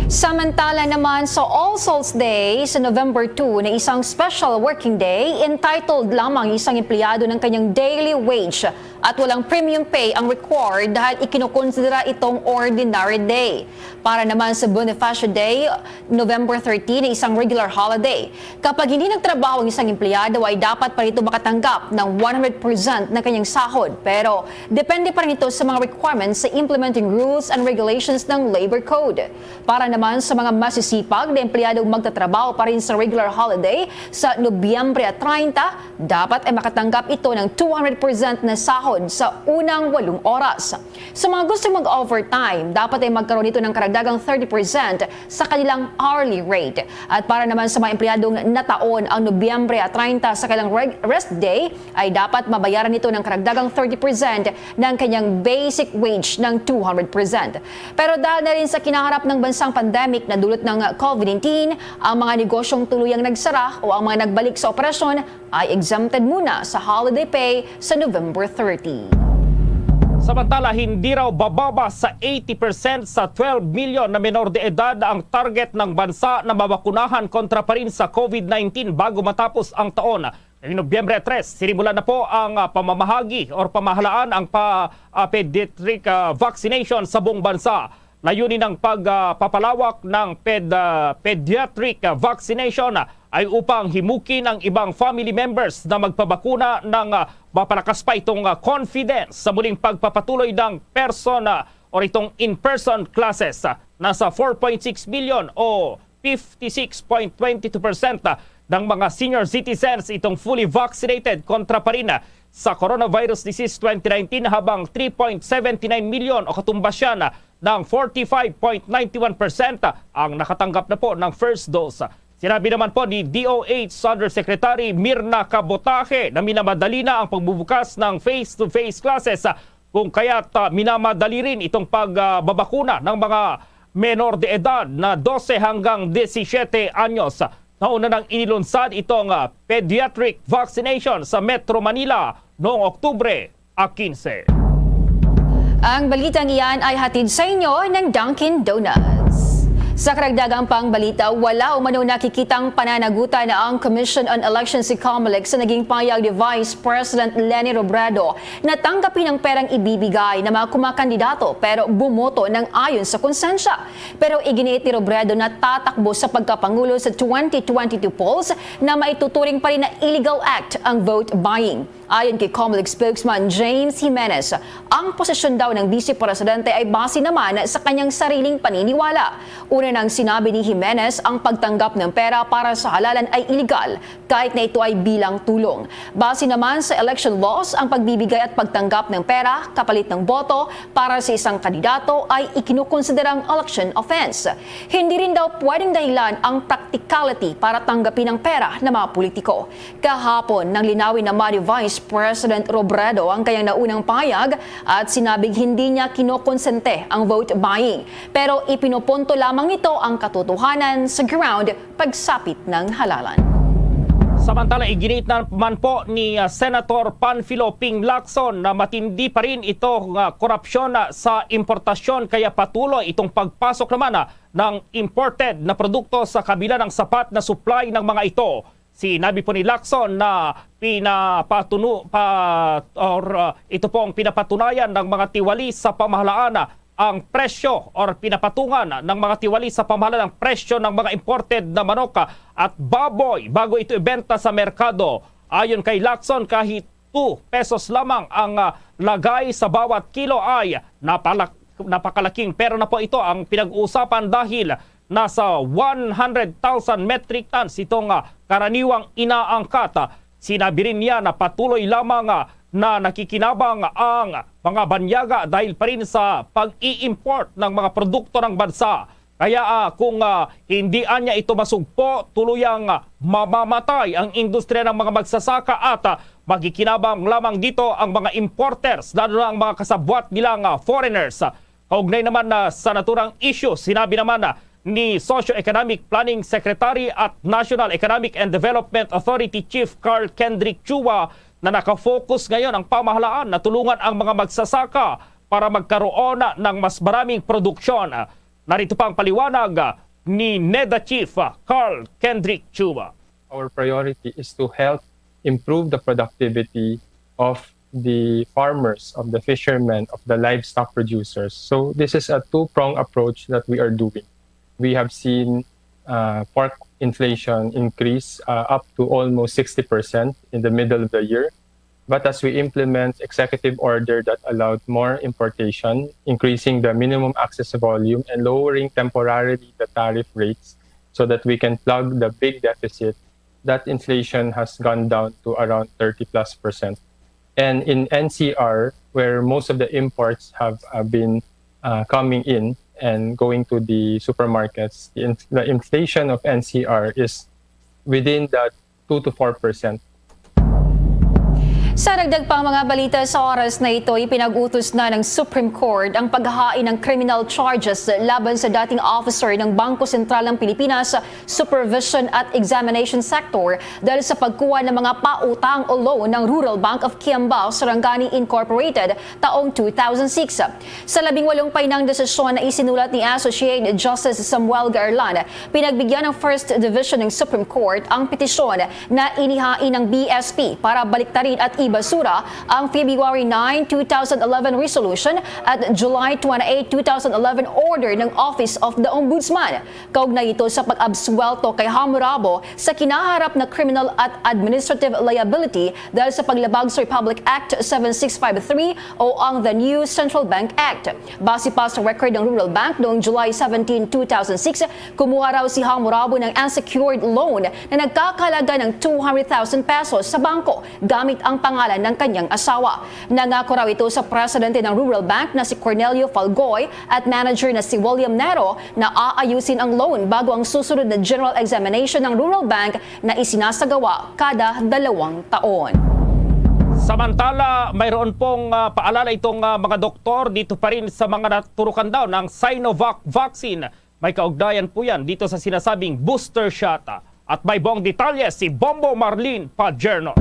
Samantala naman sa All Souls Day sa November 2 na isang special working day, entitled lamang isang empleyado ng kanyang daily wage at walang premium pay ang required dahil ikinukonsidera itong ordinary day. Para naman sa Bonifacio Day, November 13 na isang regular holiday. Kapag hindi nagtrabaho ang isang empleyado ay dapat pa rito makatanggap ng 100% ng kanyang sahod. Pero depende pa rin ito sa mga requirements sa implementing rules and regulations ng Labor Code. Para naman sa mga masisipag na empleyadong magtatrabaho pa rin sa regular holiday sa Nobyembre 30, dapat ay makatanggap ito ng 200% na sahod sa unang 8 oras. Sa mga gusto mag-overtime, dapat ay magkaroon ito ng karagdagang 30% sa kanilang hourly rate. At para naman sa mga empleyadong nataon ang Nobyembre 30 sa kanilang rest day, ay dapat mabayaran ito ng karagdagang 30% ng kanyang basic wage ng 200%. Pero dahil na rin sa kinaharap ng bansang pandemic na dulot ng COVID-19, ang mga negosyong tuluyang nagsara o ang mga nagbalik sa operasyon ay exempted muna sa holiday pay sa November 30. Samantala, hindi raw bababa sa 80% sa 12 million na menor de edad ang target ng bansa na mabakunahan kontra pa rin sa COVID-19 bago matapos ang taon. Ngayong Nobyembre 3, sinimulan na po ang pamamahagi o pamahalaan ang pediatric vaccination sa buong bansa. Layunin ng pagpapalawak ng pediatric vaccination ay upang himukin ang ibang family members na magpabakuna ng mapalakas pa itong confidence sa muling pagpapatuloy ng itong in-person classes. Nasa 4.6 million o 56.22% ng mga senior citizens itong fully vaccinated kontra pa rin sa coronavirus disease 2019 habang 3.79 milyon o katumbas yan ng 45.91% ang nakatanggap na po ng first dose. Sinabi naman po ni DOH Undersecretary Mirna Cabotaje na minamadali na ang pagbubukas ng face-to-face classes kung kaya't minamadali rin itong pagbabakuna ng mga menor de edad na 12 hanggang 17 anyos. Nauna nang inilunsad itong pediatric vaccination sa Metro Manila noong Oktubre 15. Ang balitang iyan ay hatid sa inyo ng Dunkin' Donuts. Sa karagdagang pangbalita, wala umano nakikitang pananagutan na ang Commission on Elections si COMELEC sa naging payag ni Vice President Leni Robredo na tanggapin ang perang ibibigay ng mga kumakandidato pero bumoto ng ayon sa konsensya. Pero iginiit ni Robredo na tatakbo sa pagkapangulo sa 2022 polls na maituturing pa rin na illegal act ang vote buying. Ayon kay COMELEC spokesman James Jimenez, ang posisyon daw ng Vice Presidente ay base naman sa kanyang sariling paniniwala. Una nang sinabi ni Jimenez, ang pagtanggap ng pera para sa halalan ay illegal kahit na ito ay bilang tulong. Base naman sa election laws, ang pagbibigay at pagtanggap ng pera kapalit ng boto para sa isang kandidato ay ikinukonsiderang election offense. Hindi rin daw pwedeng dahilan ang practicality para tanggapin ang pera ng mga politiko. Kahapon, nang linawin naman ni Vice President Robredo ang kanyang naunang payag at sinabing hindi niya kinokonsente ang vote buying. Pero ipinupunto lamang nito ang katotohanan sa ground pagsapit ng halalan. Samantala, iginit naman po ni Senator Panfilo Ping Lacson na matindi pa rin itong korupsyon sa importasyon kaya patuloy itong pagpasok naman ng imported na produkto sa kabila ng sapat na supply ng mga ito. Sinabi po ni Lacson na ito po ang pinapatunayan ng mga tiwali sa pamahalaan ang presyo or pinapatungan ng mga tiwali sa pamahalaan ng presyo ng mga imported na manok at baboy bago ito ibenta sa merkado. Ayon kay Lacson, kahit 2 pesos lamang ang lagay sa bawat kilo ay napakalaking pera na po ito ang pinag-uusapan dahil nasa 100,000 metric tons itong karaniwang inaangkat. Sinabi rin niya na patuloy lamang na nakikinabang ang mga banyaga dahil pa rin sa pag-i-import ng mga produkto ng bansa. Kaya kung hindi niya ito masugpo, tuluyang mamamatay ang industriya ng mga magsasaka at magikinabang lamang dito ang mga importers, lalo na ang mga kasabwat nilang foreigners. Kaugnay naman sa naturang issue, sinabi naman ni Socio-Economic Planning Secretary at National Economic and Development Authority Chief Carl Kendrick Chua na nakafocus ngayon ang pamahalaan na tulungan ang mga magsasaka para magkaroon ng mas maraming produksyon. Narito pa ang paliwanag ni NEDA Chief Carl Kendrick Chua. Our priority is to help improve the productivity of the farmers, of the fishermen, of the livestock producers. So this is a two-pronged approach that we are doing. We have seen pork inflation increase up to almost 60% in the middle of the year. But as we implement executive order that allowed more importation, increasing the minimum access volume and lowering temporarily the tariff rates so that we can plug the big deficit, that inflation has gone down to around 30+%. And in NCR, where most of the imports have been coming in, and going to the supermarkets, the inflation of NCR is within that 2 to 4%. Sa dagdag pang mga balita sa oras na ito, ipinag-utos na ng Supreme Court ang paghahain ng criminal charges laban sa dating officer ng Bangko Sentral ng Pilipinas, Supervision at Examination Sector dahil sa pagkuha ng mga pautang o loan ng Rural Bank of Kiambao, Sarangani Incorporated taong 2006. Sa 18 painang desisyon na isinulat ni Associate Justice Samuel Garland, pinagbigyan ng First Division ng Supreme Court ang petisyon na inihain ng BSP para baliktarin at naibasura ang February 9, 2011 resolution at July 28, 2011 order ng Office of the Ombudsman. Kaugnay ito sa pag-absuelto kay Hammurabi sa kinaharap na criminal at administrative liability dahil sa paglabag sa Republic Act 7653 o ang The New Central Bank Act. Base pa sa record ng Rural Bank noong July 17, 2006, kumuha raw si Hammurabi ng unsecured loan na nagkakalaga ng 200,000 pesos sa bangko gamit ang pangalan ng kanyang asawa. Nangako raw ito sa presidente ng Rural Bank na si Cornelio Falgoy at manager na si William Nero na aayusin ang loan bago ang susunod na general examination ng Rural Bank na isinasagawa kada 2 taon. Samantala, mayroon pong paalala itong mga doktor dito pa rin sa mga naturukan daw ng Sinovac vaccine. May kaugnayan po yan dito sa sinasabing booster shot. At may buong detalye si Bombo Marlene Padjerno.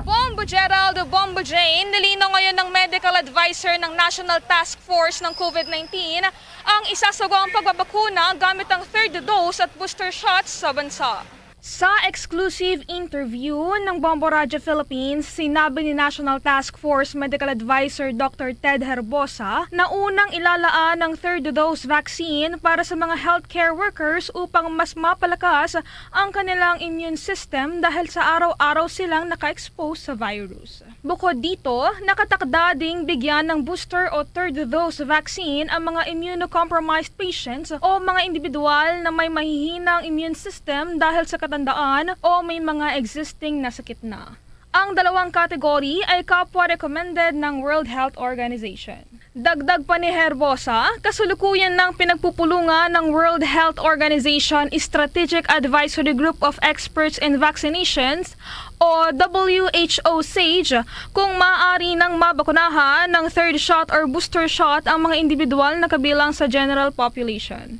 Bombo Gerald o Bombo Jane, nilinaw ngayon ng medical advisor ng National Task Force ng COVID-19 ang isasagawang pagbabakuna gamit ang third dose at booster shots sa bansa. Sa exclusive interview ng Bombo Radyo Philippines, sinabi ni National Task Force Medical Advisor Dr. Ted Herbosa na unang ilalaan ang third dose vaccine para sa mga healthcare workers upang mas mapalakas ang kanilang immune system dahil sa araw-araw silang naka-expose sa virus. Bukod dito, nakatakda ding bigyan ng booster o third dose vaccine ang mga immunocompromised patients o mga individual na may mahihinang immune system dahil sa katandaan o may mga existing na sakit na. Ang dalawang kategory ay kapwa-recommended ng World Health Organization. Dagdag pa ni Herbosa, kasulukuyan ng pinagpupulungan ng World Health Organization Strategic Advisory Group of Experts in Vaccinations o WHO SAGE kung maaari nang mabakunahan ng third shot or booster shot ang mga individual na kabilang sa general population.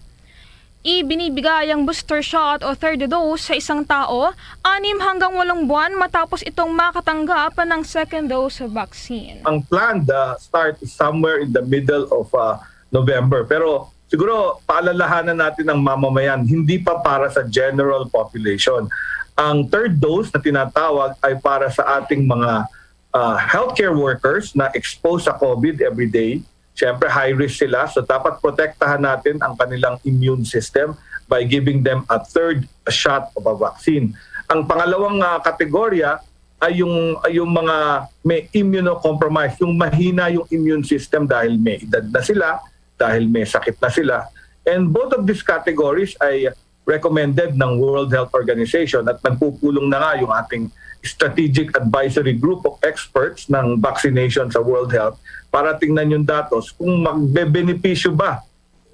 Ibinibigay ang booster shot o third dose sa isang tao 6 hanggang 8 buwan matapos itong makatanggap ng second dose of vaccine. Ang planned start is somewhere in the middle of November. Pero siguro paalalahanan natin ang mamamayan, hindi pa para sa general population. Ang third dose na tinatawag ay para sa ating mga healthcare workers na exposed sa COVID every day. Siyempre, high risk sila. So, dapat protektahan natin ang kanilang immune system by giving them a third shot of a vaccine. Ang pangalawang kategorya ay yung mga may immunocompromised, yung mahina yung immune system dahil may edad na sila, dahil may sakit na sila. And both of these categories ay recommended ng World Health Organization at nagpupulong na nga yung ating Strategic Advisory Group of Experts ng vaccination sa World Health para tingnan yung datos kung magbe-benepisyo ba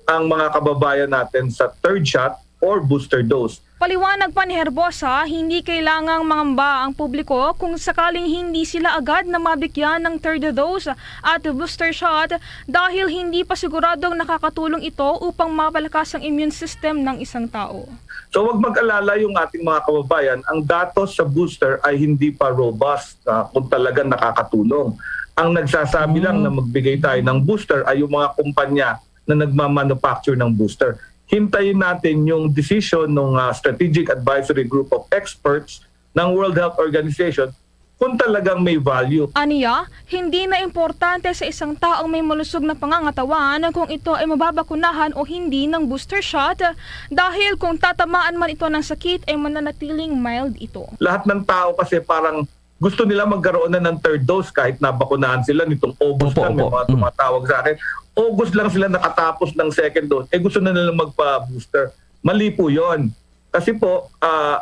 ang mga kababayan natin sa third shot or booster dose. Paliwanag pa ni Herbosa, hindi kailangang mangamba ang publiko kung sakaling hindi sila agad na mabigyan ng third dose at booster shot dahil hindi pa siguradong nakakatulong ito upang mapalakas ang immune system ng isang tao. So wag mag-alala yung ating mga kababayan, ang datos sa booster ay hindi pa robust kung talagang nakakatulong. Ang nagsasabi lang na magbigay tayo ng booster ay yung mga kumpanya na nagmamanufacture ng booster. Hintayin natin yung decision ng Strategic Advisory Group of Experts ng World Health Organization kung talagang may value. Aniya, hindi na importante sa isang taong may malusog na pangangatawan kung ito ay mababakunahan o hindi ng booster shot dahil kung tatamaan man ito ng sakit ay mananatiling mild ito. Lahat ng tao kasi parang gusto nila magkaroon na ng third dose kahit nabakunahan sila nitong August lang. May mga tumatawag sa akin. August lang sila nakatapos ng second dose. Gusto na nilang magpa-booster. Mali po yun. Kasi po,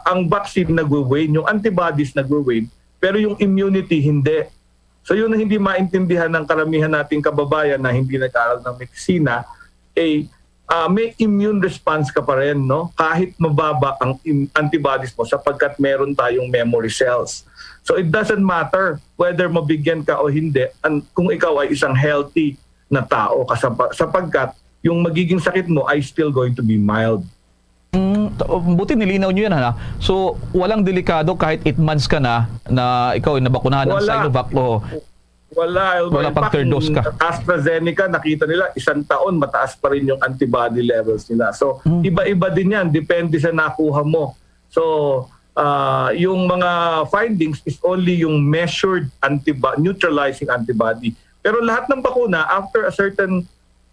ang vaccine nagwe-wane, yung antibodies nagwe-wane, pero yung immunity hindi. So yun na hindi maintindihan ng karamihan nating kababayan na hindi nag-aaral ng medisina, may immune response ka pa rin, no? Kahit mababa ang antibodies mo sapagkat meron tayong memory cells. So it doesn't matter whether mabigyan ka o hindi kung ikaw ay isang healthy na tao sapagkat yung magiging sakit mo ay still going to be mild. Buti nilinaw nyo yan, ha? So, walang delikado kahit 8 months ka na ikaw ay nabakunahan ng Sinovac o wala pang third dose ka. AstraZeneca, nakita nila, 1 taon, mataas pa rin yung antibody levels nila. So, iba-iba din yan. Depende sa nakuha mo. So, yung mga findings is only yung measured neutralizing antibody. Pero lahat ng bakuna, after a certain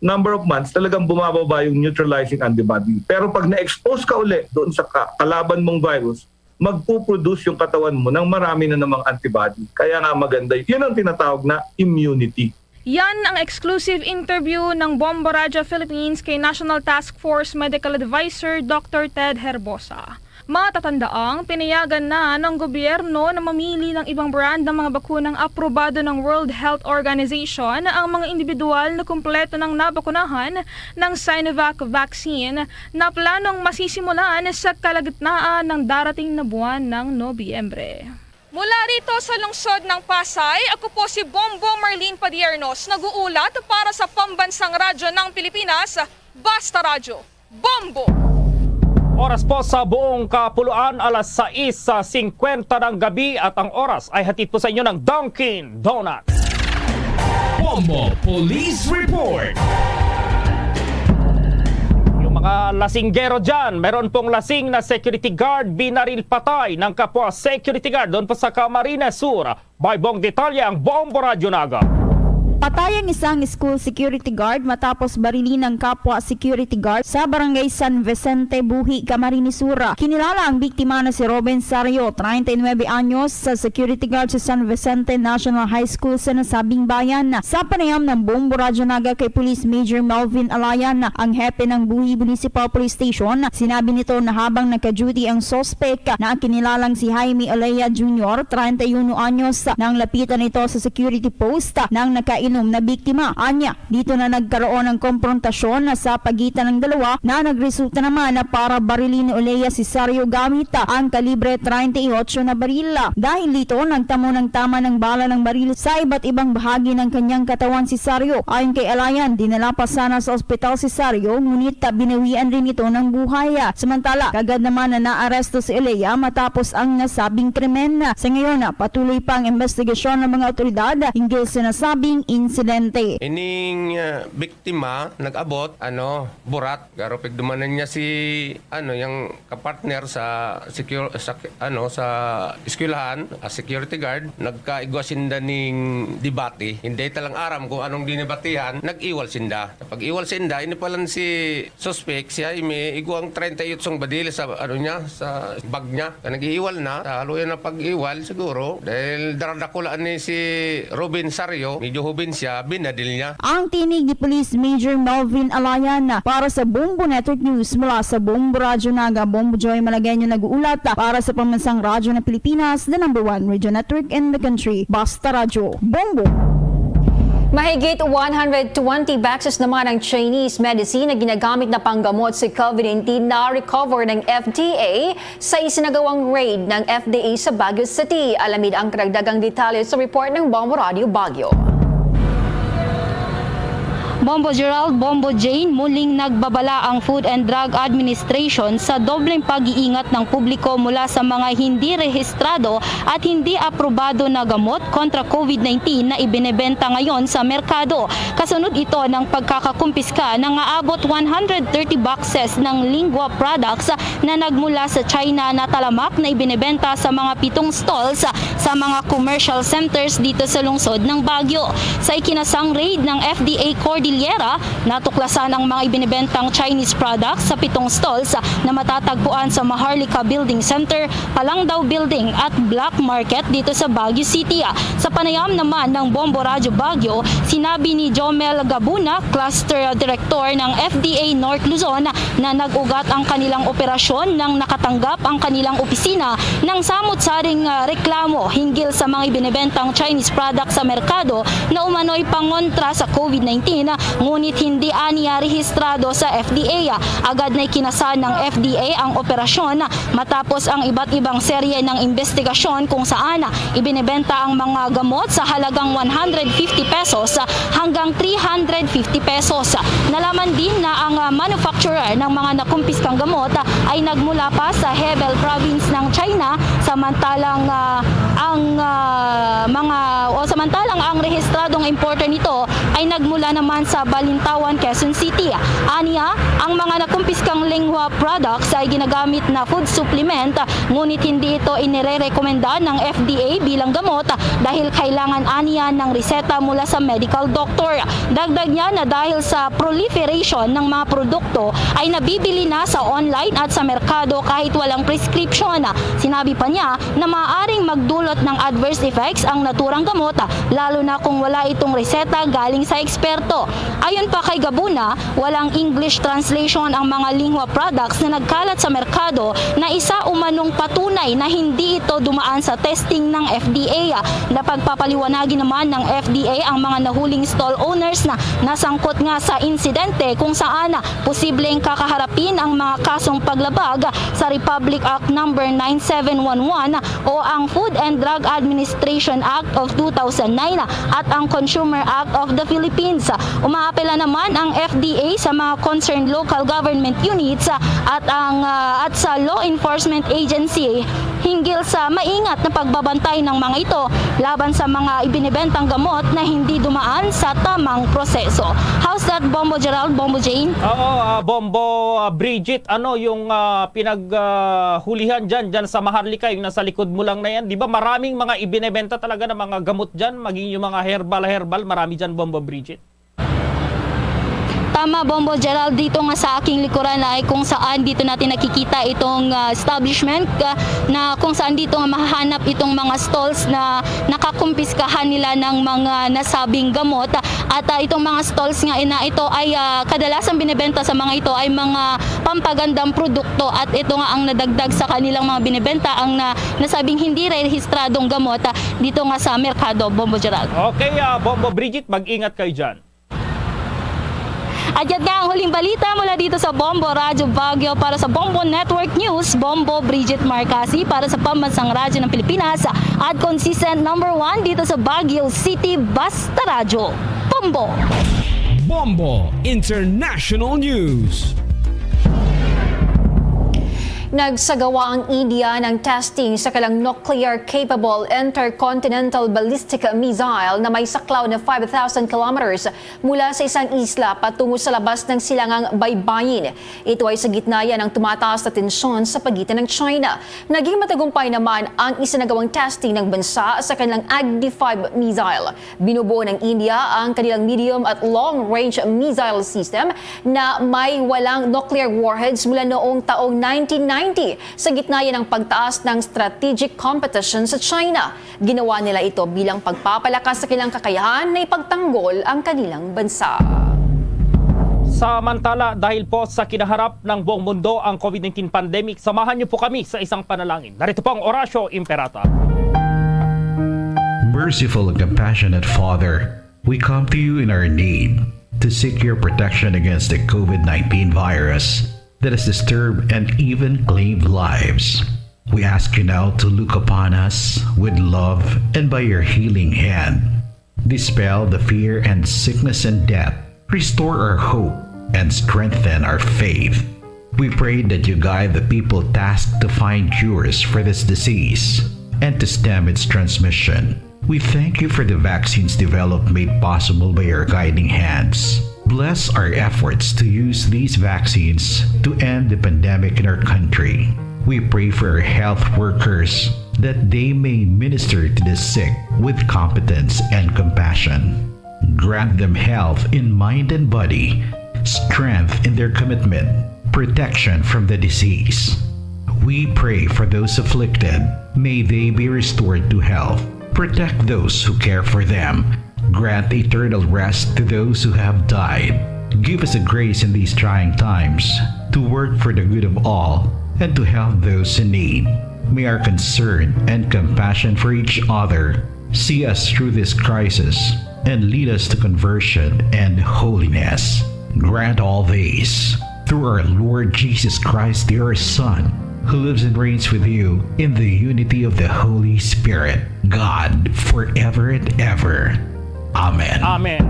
number of months, talagang bumababa yung neutralizing antibody. Pero pag na-expose ka uli doon sa kalaban mong virus, magpuproduce yung katawan mo ng marami na namang antibody. Kaya nga maganda. Yun ang tinatawag na immunity. Yan ang exclusive interview ng Bombo Radyo Philippines kay National Task Force Medical Advisor Dr. Ted Herbosa. Matatandaang pinayagan na ng gobyerno na mamili ng ibang brand ng mga bakunang aprobado ng World Health Organization ang mga individual na kumpleto ng nabakunahan ng Sinovac vaccine na planong masisimulan sa kalagitnaan ng darating na buwan ng Nobyembre. Mula rito sa lungsod ng Pasay, ako po si Bombo Marlene Padiernos, nag-uulat para sa Pambansang Radyo ng Pilipinas, Basta Radyo, Bombo! Oras po sa buong kapuluan, alas 6:50 ng gabi at ang oras ay hatid po sa inyo ng Dunkin' Donuts. Bombo Police Report. Yung mga lasinggero dyan, meron pong lasing na security guard binaril patay ng kapwa security guard doon po sa Camarines Sur. May buong detalye ang Bombo Radyo Naga. Patay ang isang school security guard matapos barilin ng kapwa security guard sa barangay San Vicente, Buhi, Camarines Sur. Kinilala ang biktima na si Robin Sario, 39 anyos, sa security guard sa San Vicente National High School sa nasabing bayan. Sa panayam ng Bombo Radyo Naga kay Police Major Melvin Alayan, ang hepe ng Buhi Municipal Police Station, sinabi nito na habang naka-duty ang suspect na kinilalang si Jaime Alea Jr., 31 anyos, nang lapitan ito sa security post ng nakainom na biktima. Anya, dito na nagkaroon ng konfrontasyon sa pagitan ng dalawa na nagresulta naman na para barilin ni Olea si Sario gamit ang kalibre 38 na baril. Dahil dito, nagtamo ng tama ng bala ng baril sa iba't ibang bahagi ng kanyang katawan si Sario. Ayon kay Alayan, dinala pa sana sa ospital si Sario, ngunit binawian rin ito ng buhay. Samantala, kagad naman na naaresto si Olea matapos ang nasabing krimen. Sa ngayon, patuloy pa ang investigasyon ng mga otoridad hinggil sa nasabing insidente. Ining biktima nag-abot burat garo pigdumanan niya si yung kapartner sa sa eskwelahan as security guard, nagkaigwa sinda ning debate. Hindi talang aram kung anong dinebatihan, nag-iwal sinda. Pag iwal sinda, inipalan si suspect si Jaime igwang 38 badil sa sa bag niya. Nag-iwal na, haluyan na pag-iwal siguro dahil daradakulaan ni si Robin Sario, medyo hubin siya, binadil niya. Ang tinig ni Police Major Melvin Alayan para sa Bombo Network News mula sa Bombo Radyo Naga. Bombo Joy Malagueño nag-uulat para sa Pambansang Radyo ng Pilipinas, the #1 radio network in the country. Basta Radyo, Bombo! Mahigit 120 batches naman ng Chinese medicine na ginagamit na panggamot sa COVID-19 na recover ng FDA sa isinagawang raid ng FDA sa Baguio City. Alamin ang karagdagang detalye sa report ng Bombo Radio Baguio. Bombo Gerald, Bombo Jane, muling nagbabala ang Food and Drug Administration sa dobleng pag-iingat ng publiko mula sa mga hindi rehistrado at hindi aprobado na gamot kontra COVID-19 na ibinebenta ngayon sa merkado. Kasunod ito ng pagkakakumpiska ng aabot 130 boxes ng Lingua products na nagmula sa China na talamak na ibinebenta sa mga 7 stalls sa mga commercial centers dito sa lungsod ng Baguio. Sa ikinasang raid ng FDA Cordillera, natuklasan ang mga ibinebentang Chinese products sa 7 stalls na matatagpuan sa Maharlika Building Center, Palangdaw Building at Black Market dito sa Baguio City. Sa panayam naman ng Bombo Radyo Baguio, sinabi ni Jomel Gabuna, Cluster Director ng FDA North Luzon, na nag-ugat ang kanilang operasyon nang nakatanggap ang kanilang opisina ng samut-saring reklamo hinggil sa mga ibinebentang Chinese products sa merkado na umano'y pangontra sa COVID-19, ngunit hindi aniya rehistrado sa FDA. Agad na ikinasan ng FDA ang operasyon matapos ang iba't ibang serye ng investigasyon kung saan ibinebenta ang mga gamot sa halagang 150 pesos hanggang 350 pesos. Nalaman din na ang manufacturer ng mga nakumpiskang gamot ay nagmula pa sa Hebei province ng China, samantalang ang rehistradong importer nito ay nagmula naman sa Balintawan, Quezon City. Aniya, ang mga nakumpiskang lingua products ay ginagamit na food supplement, ngunit hindi ito inirerekomenda ng FDA bilang gamot dahil kailangan aniya ng reseta mula sa medical doctor. Dagdag niya na dahil sa proliferation ng mga produkto ay nabibili na sa online at sa merkado kahit walang prescription. Sinabi pa niya na maaaring magdulot ng adverse effects ang naturang gamot, lalo na kung wala itong reseta galing sa eksperto. Ayon pa kay Gabuna, walang English translation ang mga lingua products na nagkalat sa merkado na isa umanong patunay na hindi ito dumaan sa testing ng FDA. Napagpapaliwanagin naman ng FDA ang mga nahuling stall owners na nasangkot nga sa insidente kung saan posibleng kakaharapin ang mga kasong paglabag sa Republic Act No. 9711 o ang Food and Drug Administration Act of 2009 at ang Consumer Act of the Philippines. Umaapela naman ang FDA sa mga concerned local government units at sa law enforcement agency hinggil sa maingat na pagbabantay ng mga ito laban sa mga ibinibentang gamot na hindi dumaan sa tamang proseso. How's that, Bombo Gerald, Bombo Jane? Oo, Bombo Bridget, ano yung pinaghulihan dyan sa Maharlika, yung nasa likod mo lang na yan? Di ba maraming mga ibinebenta talaga ng mga gamot dyan, maging yung mga herbal, marami dyan, Bombo Bridget? Tama, Bombo Gerald, dito nga sa aking likuran ay kung saan dito natin nakikita itong establishment na kung saan dito nga mahahanap itong mga stalls na nakakumpiskahan nila ng mga nasabing gamot. At itong mga stalls nga na ito ay kadalasan binibenta sa mga ito ay mga pampagandang produkto at ito nga ang nadagdag sa kanilang mga binibenta ang nasabing hindi rehistradong gamot dito nga sa merkado, Bombo Gerald. Okay, Bombo Bridget, mag-ingat kayo dyan. At yan nga ang huling balita mula dito sa Bombo Radyo Baguio para sa Bombo Network News. Bombo Bridget Marcasi para sa Pambansang Radyo ng Pilipinas at consistent number 1 dito sa Baguio City Basta Radyo. Bombo! Bombo International News. Nagsagawa ang India ng testing sa kanilang nuclear-capable intercontinental ballistic missile na may saklaw na 5,000 kilometers mula sa isang isla patungo sa labas ng silangang Baybayin. Ito ay sa gitna yan ng tumataas na tensyon sa pagitan ng China. Naging matagumpay naman ang isinagawang testing ng bansa sa kanilang Agni-5 missile. Binubuo ng India ang kanilang medium at long-range missile system na may walang nuclear warheads mula noong taong 1990. Sa gitna yan ng pagtaas ng strategic competition sa China. Ginawa nila ito bilang pagpapalakas sa kanilang kakayahan na ipagtanggol ang kanilang bansa. Samantala, dahil po sa kinaharap ng buong mundo ang COVID-19 pandemic, samahan niyo po kami sa isang panalangin. Narito po ang Orasio Imperata. Merciful and compassionate Father, we come to you in our need to seek your protection against the COVID-19 virus that has disturbed and even claimed lives. We ask you now to look upon us with love and by your healing hand, dispel the fear and sickness and death, restore our hope and strengthen our faith. We pray that you guide the people tasked to find cures for this disease and to stem its transmission. We thank you for the vaccines developed made possible by your guiding hands. Bless our efforts to use these vaccines to end the pandemic in our country. We pray for our health workers that they may minister to the sick with competence and compassion. Grant them health in mind and body, strength in their commitment, protection from the disease. We pray for those afflicted. May they be restored to health. Protect those who care for them. Grant eternal rest to those who have died. Give us a grace in these trying times to work for the good of all and to help those in need. May our concern and compassion for each other see us through this crisis and lead us to conversion and holiness. Grant all these through our Lord Jesus Christ, your Son, who lives and reigns with you in the unity of the Holy Spirit, God, forever and ever. Amen. Amen.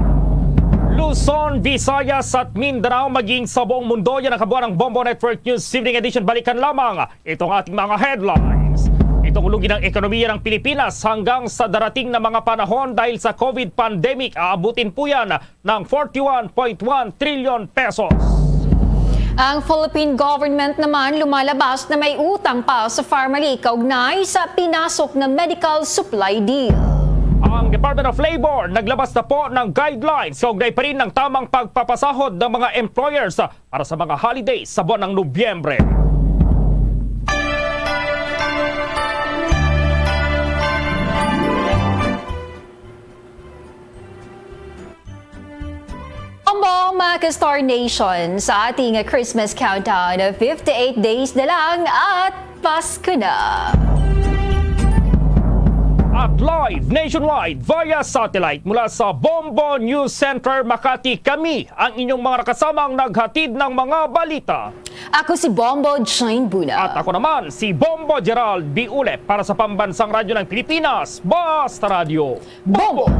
Luzon, Visayas at Mindanao maging sa buong mundo, yan ang kabuuan ng Bombo Network News Evening Edition. Balikan lamang itong ating mga headlines. Itong lugi ng ekonomiya ng Pilipinas hanggang sa darating na mga panahon dahil sa COVID pandemic, aabutin po yan ng 41.1 trillion pesos. Ang Philippine government naman lumalabas na may utang pa sa Pharmaly kaugnay sa pinasok na medical supply deal. Ang Department of Labor naglabas na po ng guidelines kaugnay pa rin ng tamang pagpapasahod ng mga employers para sa mga holidays sa buwan ng Nobyembre. Mga ka-Star Nation, sa ating Christmas countdown, 58 days na lang at Pasko na. At live nationwide via satellite mula sa Bombo News Center, Makati, kami ang inyong mga kasamang naghatid ng mga balita. Ako si Bombo Jane Buna. At ako naman si Bombo Gerald B. Ulep para sa Pambansang Radyo ng Pilipinas, Basta Radio Bombo!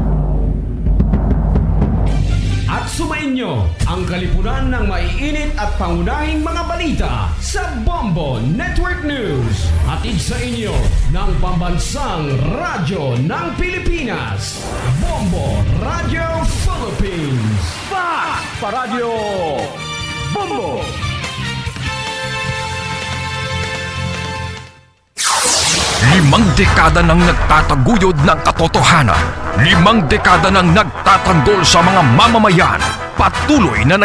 At sumainyo ang kalipunan ng maiinit at pangunahing mga balita sa Bombo Network News. Hatid sa inyo ng Pambansang Radyo ng Pilipinas, Bombo Radio Philippines. Basta Radio Bombo! Limang dekada nang nagtataguyod ng katotohanan. 5 dekada nang nagtatanggol sa mga mamamayan. Patuloy na